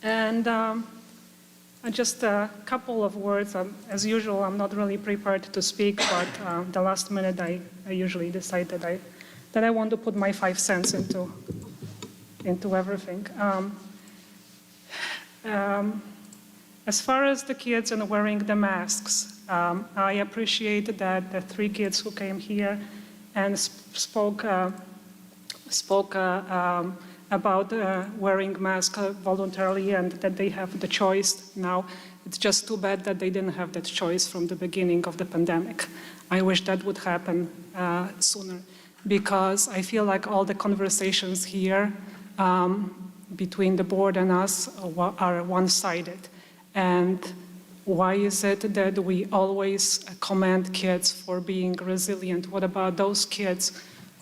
And just a couple of words. As usual, I'm not really prepared to speak, but the last minute I usually decide that I want to put my 5 cents into everything. As far as the kids and wearing the masks, I appreciate that the 3 kids who came here and spoke about wearing masks voluntarily and that they have the choice now. It's just too bad that they didn't have that choice from the beginning of the pandemic. I wish that would happen sooner, because I feel like all the conversations here between the board and us are one-sided. And why is it that we always commend kids for being resilient? What about those kids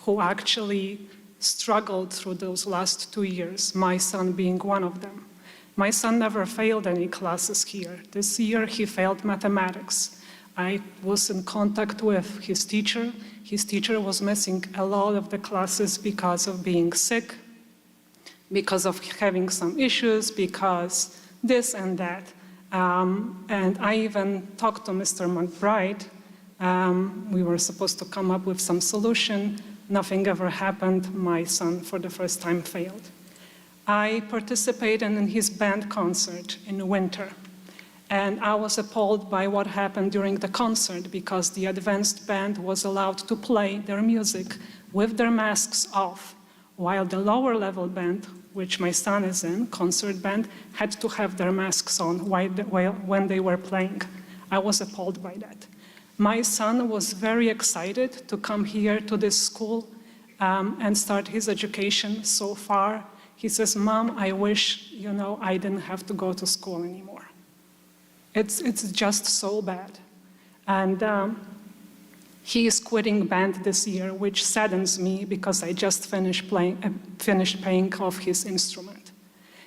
who actually struggled through those last 2 years, my son being one of them? My son never failed any classes here. This year he failed mathematics. I was in contact with his teacher. His teacher was missing a lot of the classes because of being sick, because of having some issues, because this and that. And I even talked to Mr. McBride. We were supposed to come up with some solution. Nothing ever happened. My son, for the first time, failed. I participated in his band concert in the winter. And I was appalled by what happened during the concert, because the advanced band was allowed to play their music with their masks off, while the lower level band, which my son is in, concert band, had to have their masks on when they were playing. I was appalled by that. My son was very excited to come here to this school and start his education so far. He says, Mom, I wish, I didn't have to go to school anymore. It's just so bad. And he is quitting band this year, which saddens me because I just finished paying off his instrument.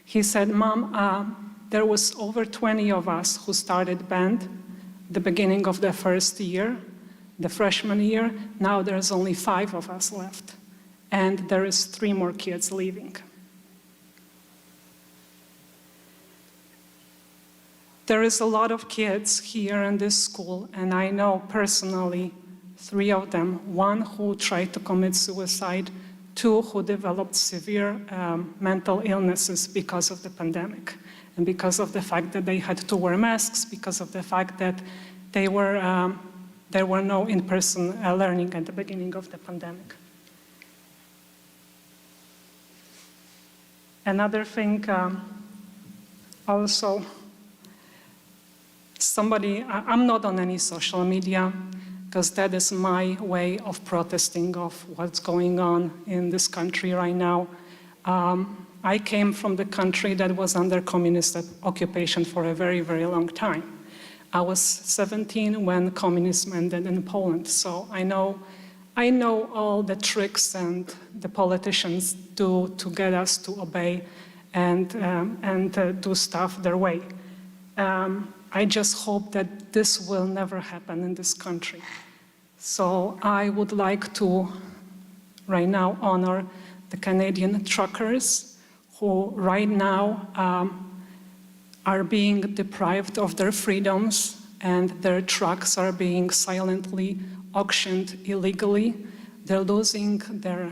He said, Mom, there was over 20 of us who started band the beginning of the first year, the freshman year. Now there's only 5 of us left, and there is 3 more kids leaving. There is a lot of kids here in this school, and I know personally 3 of them, 1 who tried to commit suicide, 2 who developed severe mental illnesses because of the pandemic, and because of the fact that they had to wear masks, because of the fact that there were no in-person learning at the beginning of the pandemic. Another thing, also, I'm not on any social media, because that is my way of protesting of what's going on in this country right now. I came from the country that was under communist occupation for a very, very long time. I was 17 when communism ended in Poland, so I know all the tricks and the politicians do to get us to obey and do stuff their way. I just hope that this will never happen in this country. So I would like to right now honor the Canadian truckers who right now are being deprived of their freedoms, and their trucks are being silently auctioned illegally. They're losing their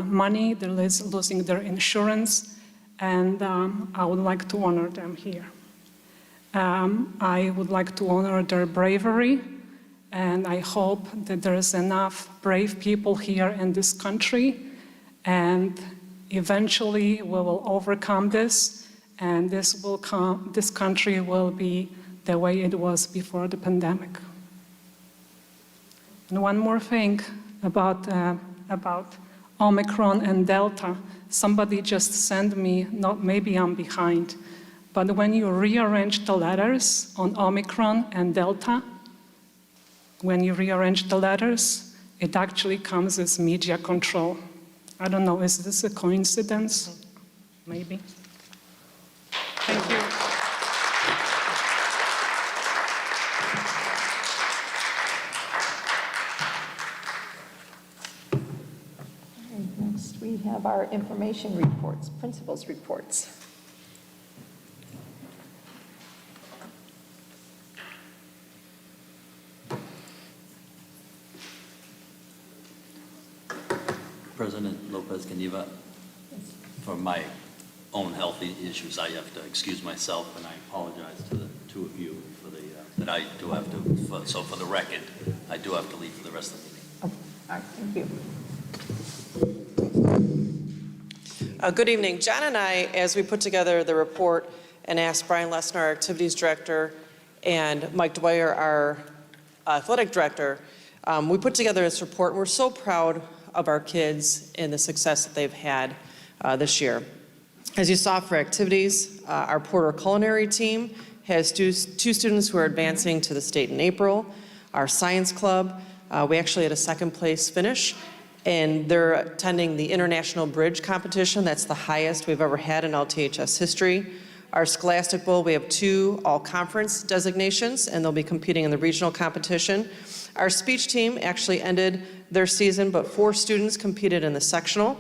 money, they're losing their insurance, and I would like to honor them here. I would like to honor their bravery, and I hope that there is enough brave people here in this country, and eventually we will overcome this, and this country will be the way it was before the pandemic. And one more thing about Omicron and Delta. Somebody just sent me, maybe I'm behind, but when you rearrange the letters on Omicron and Delta, when you rearrange the letters, it actually comes as media control. I don't know, is this a coincidence? Maybe. Thank you. Next, we have our information reports, principals reports. President Lopez-Caniva, for my own health issues, I have to excuse myself, and I apologize to the 2 of you for that I do have to, so for the record, I do have to leave for the rest of the meeting. All right, thank you. Good evening. John and I, as we put together the report and asked Brian Lessner, our activities director, and Mike Dwyer, our athletic director, we put together this report. We're so proud of our kids and the success that they've had this year. As you saw for activities, our Porter Culinary team has 2 students who are advancing to the state in April. Our science club, we actually had a 2nd place finish, and they're attending the International Bridge Competition. That's the highest we've ever had in LTHS history. Our Scholastic Bowl, we have 2 all-conference designations, and they'll be competing in the regional competition. Our speech team actually ended their season, but 4 students competed in the sectional.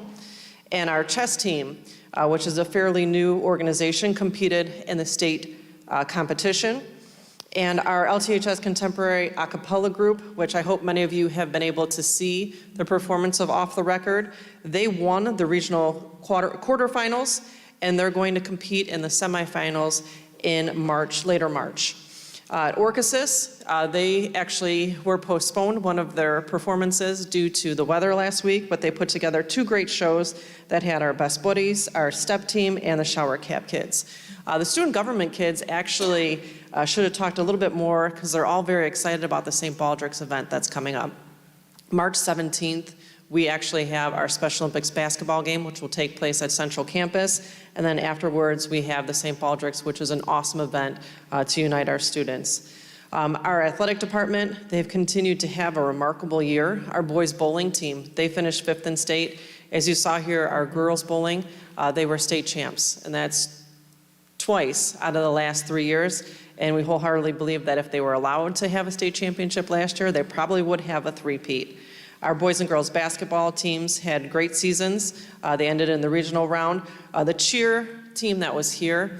And our chess team, which is a fairly new organization, competed in the state competition. And our LTHS Contemporary a cappella group, which I hope many of you have been able to see the performance of Off the Record, they won the regional quarterfinals, and they're going to compete in the semifinals in March, later March. At Orchesis, they actually were postponed one of their performances due to the weather last week, but they put together 2 great shows that had our Best Buddies, our STEP team, and the Shower Cap kids. The student government kids actually should have talked a little bit more, because they're all very excited about the St. Baldrick's event that's coming up. March 17th, we actually have our Special Olympics basketball game, which will take place at Central Campus. And then afterwards, we have the St. Baldrick's, which is an awesome event to unite our students. Our athletic department, they've continued to have a remarkable year. Our boys bowling team, they finished 5th in state. As you saw here, our girls bowling, they were state champs, and that's twice out of the last 3 years. And we wholeheartedly believe that if they were allowed to have a state championship last year, they probably would have a three-peat. Our boys and girls basketball teams had great seasons. They ended in the regional round. The cheer team that was here,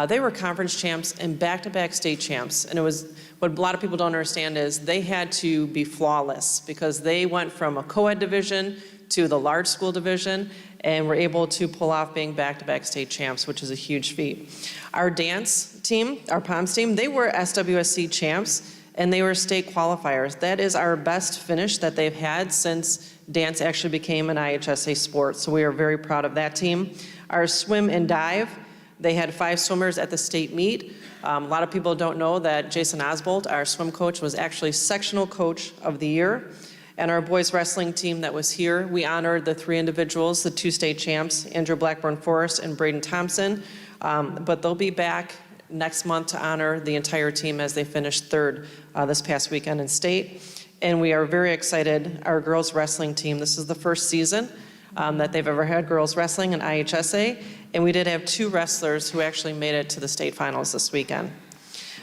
they were conference champs and back-to-back state champs. And it was, what a lot of people don't understand is they had to be flawless because they went from a co-ed division to the large school division and were able to pull off being back-to-back state champs, which is a huge feat. Our dance team, our POMS team, they were SWSC champs and they were state qualifiers. That is our best finish that they've had since dance actually became an IHSA sport, so we are very proud of that team. Our swim and dive, they had 5 swimmers at the state meet. A lot of people don't know that Jason Osbolt, our swim coach, was actually sectional coach of the year. And our boys wrestling team that was here, we honored the 3 individuals, the 2 state champs, Andrew Blackburn Forrest and Braden Thompson. But they'll be back next month to honor the entire team as they finished 3rd this past weekend in state. And we are very excited, our girls wrestling team, this is the first season that they've ever had girls wrestling in IHSA. And we did have 2 wrestlers who actually made it to the state finals this weekend.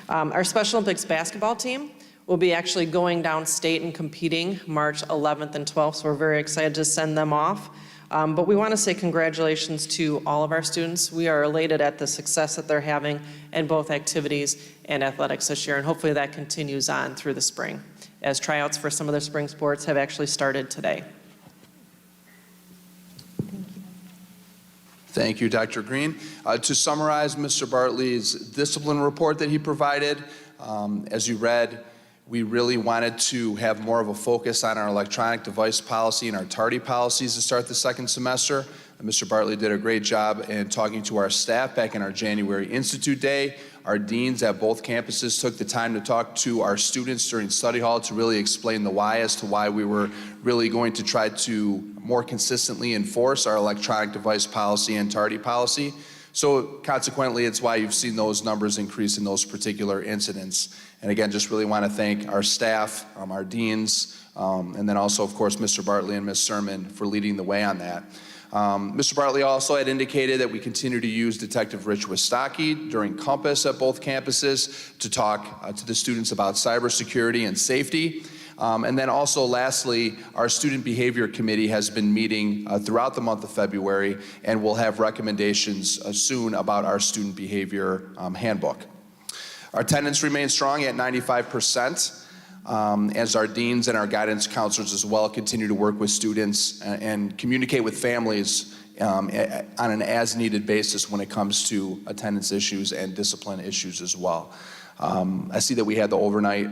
Our Special Olympics basketball team will be actually going downstate and competing March 11th and 12th, so we're very excited to send them off. But we want to say congratulations to all of our students. We are elated at the success that they're having in both activities and athletics this year, and hopefully that continues on through the spring, as tryouts for some of their spring sports have actually started today. Thank you, Dr. Green. To summarize Mr. Bartley's discipline report that he provided, as you read, we really wanted to have more of a focus on our electronic device policy and our tardy policies to start the second semester. And Mr. Bartley did a great job in talking to our staff back in our January Institute Day. Our deans at both campuses took the time to talk to our students during study hall to really explain the why as to why we were really going to try to more consistently enforce our electronic device policy and tardy policy. So consequently, it's why you've seen those numbers increase in those particular incidents. And again, just really want to thank our staff, our deans, and then also, of course, Mr. Bartley and Ms. Sermon for leading the way on that. Mr. Bartley also had indicated that we continue to use Detective Rich Wistocki during Compass at both campuses to talk to the students about cybersecurity and safety. And then also lastly, our Student Behavior Committee has been meeting throughout the month of February and will have recommendations soon about our student behavior handbook. Our attendance remains strong at 95%, as our deans and our guidance counselors as well continue to work with students and communicate with families on an as-needed basis when it comes to attendance issues and discipline issues as well. I see that we had the overnight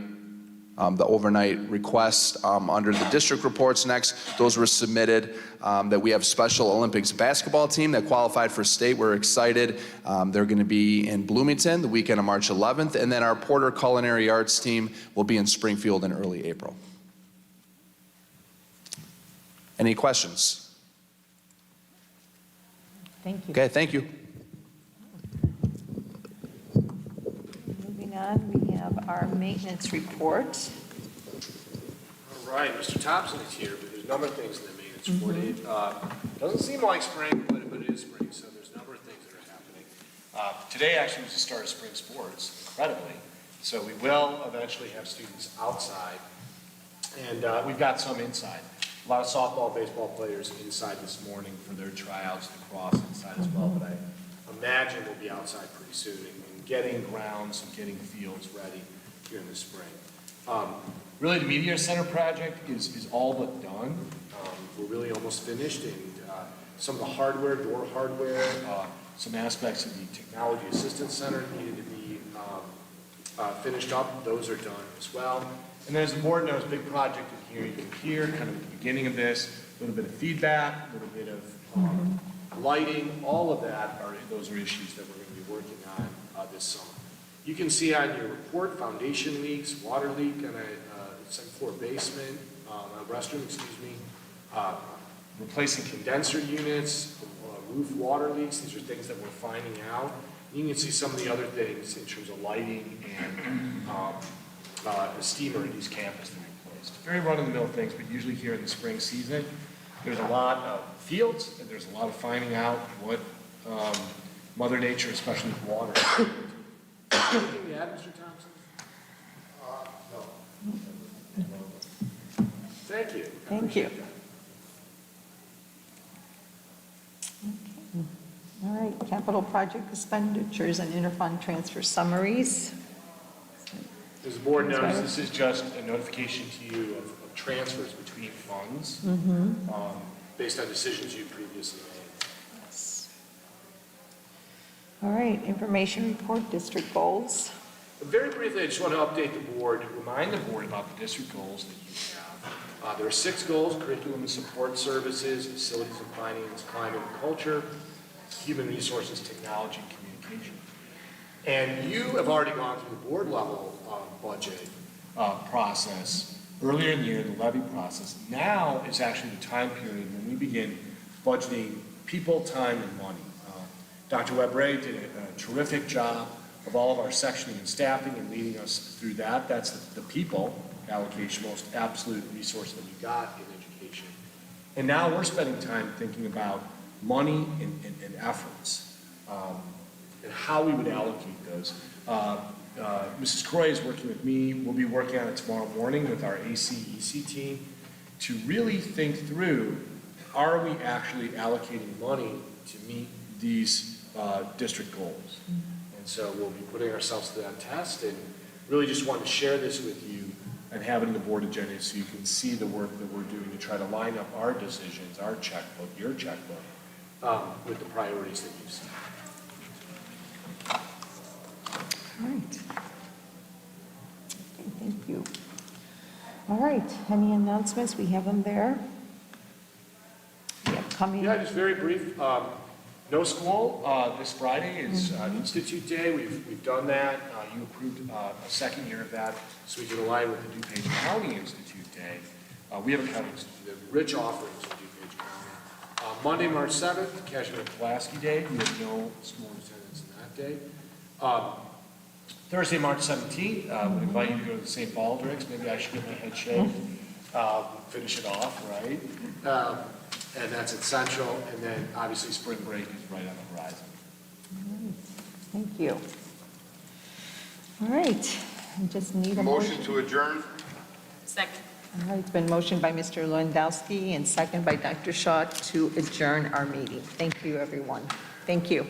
requests under the district reports next. Those were submitted. That we have Special Olympics basketball team that qualified for state. We're excited. They're going to be in Bloomington the weekend of March 11th. And then our Porter Culinary Arts team will be in Springfield in early April. Any questions? Thank you. Okay, thank you. Moving on, we have our maintenance report. All right, Mr. Thompson is here, but there's a number of things in the maintenance report. It doesn't seem like spring, but it is spring, so there's a number of things that are happening. Today actually was the start of spring sports, incredibly. So we will eventually have students outside, and we've got some inside. A lot of softball, baseball players inside this morning for their tryouts, lacrosse inside as well, but I imagine we'll be outside pretty soon and getting grounds and getting fields ready here in the spring. Really, the Media Center project is all but done. We're really almost finished, and some of the hardware, door hardware, some aspects of the Technology Assistance Center needed to be finished up. Those are done as well. And then as the board knows, big project in here, you can hear kind of at the beginning of this, a little bit of feedback, a little bit of lighting, all of that those are issues that we're going to be working on this summer. You can see on your report, foundation leaks, water leak on a second floor basement, restroom, replacing condenser units, roof water leaks. These are things that we're finding out. You can see some of the other things in terms of lighting and the steamer at East Campus to be replaced. Very run-of-the-mill things, but usually here in the spring season, there's a lot of fields, and there's a lot of finding out what Mother Nature, especially with water. Anything to add, Mr. Thompson? No. Thank you. Thank you. All right, capital project expenditures and interfund transfer summaries. As the board knows, this is just a notification to you of transfers between funds based on decisions you previously made. Yes. All right, information report, district goals. Very briefly, I just want to update the board, remind the board about the district goals that you have. There are 6 goals: curriculum and support services, facilities and finance, climate and culture, human resources, technology, and communication. And you have already gone through the board level budget process earlier in the year, the levy process. Now is actually the time period when we begin budgeting people, time, and money. Dr. Webb-Ray did a terrific job of all of our sectioning and staffing and leading us through that. That's the people allocation, most absolute resource that we got in education. And now we're spending time thinking about money and efforts and how we would allocate those. Mrs. Croy is working with me. We'll be working on it tomorrow morning with our AC/EC team to really think through, are we actually allocating money to meet these district goals? And so we'll be putting ourselves to that test, and really just want to share this with you and have it in the board agenda so you can see the work that we're doing to try to line up our decisions, our checkbook, your checkbook, with the priorities that you see. All right. Okay, thank you. All right, any announcements? We have them there. The upcoming. Yeah, just very brief. No school this Friday is Institute Day. We've done that. You approved a second year of that, so we can align with the DuPage County Institute Day. We have a county institute, the rich offerings of DuPage County. Monday, March 7th, Kashmir Pulaski Day. We have no school attendance in that day. Thursday, March 17th, I would invite you to go to the St. Baldrick's. Maybe I should get my head shaved, finish it off, right? And that's at Central, and then obviously spring break is right on the horizon. All right. Thank you. All right, I just need a motion. To adjourn? Second. All right, it's been motioned by Mr. Lewandowski and second by Dr. Shaw to adjourn our meeting. Thank you, everyone. Thank you.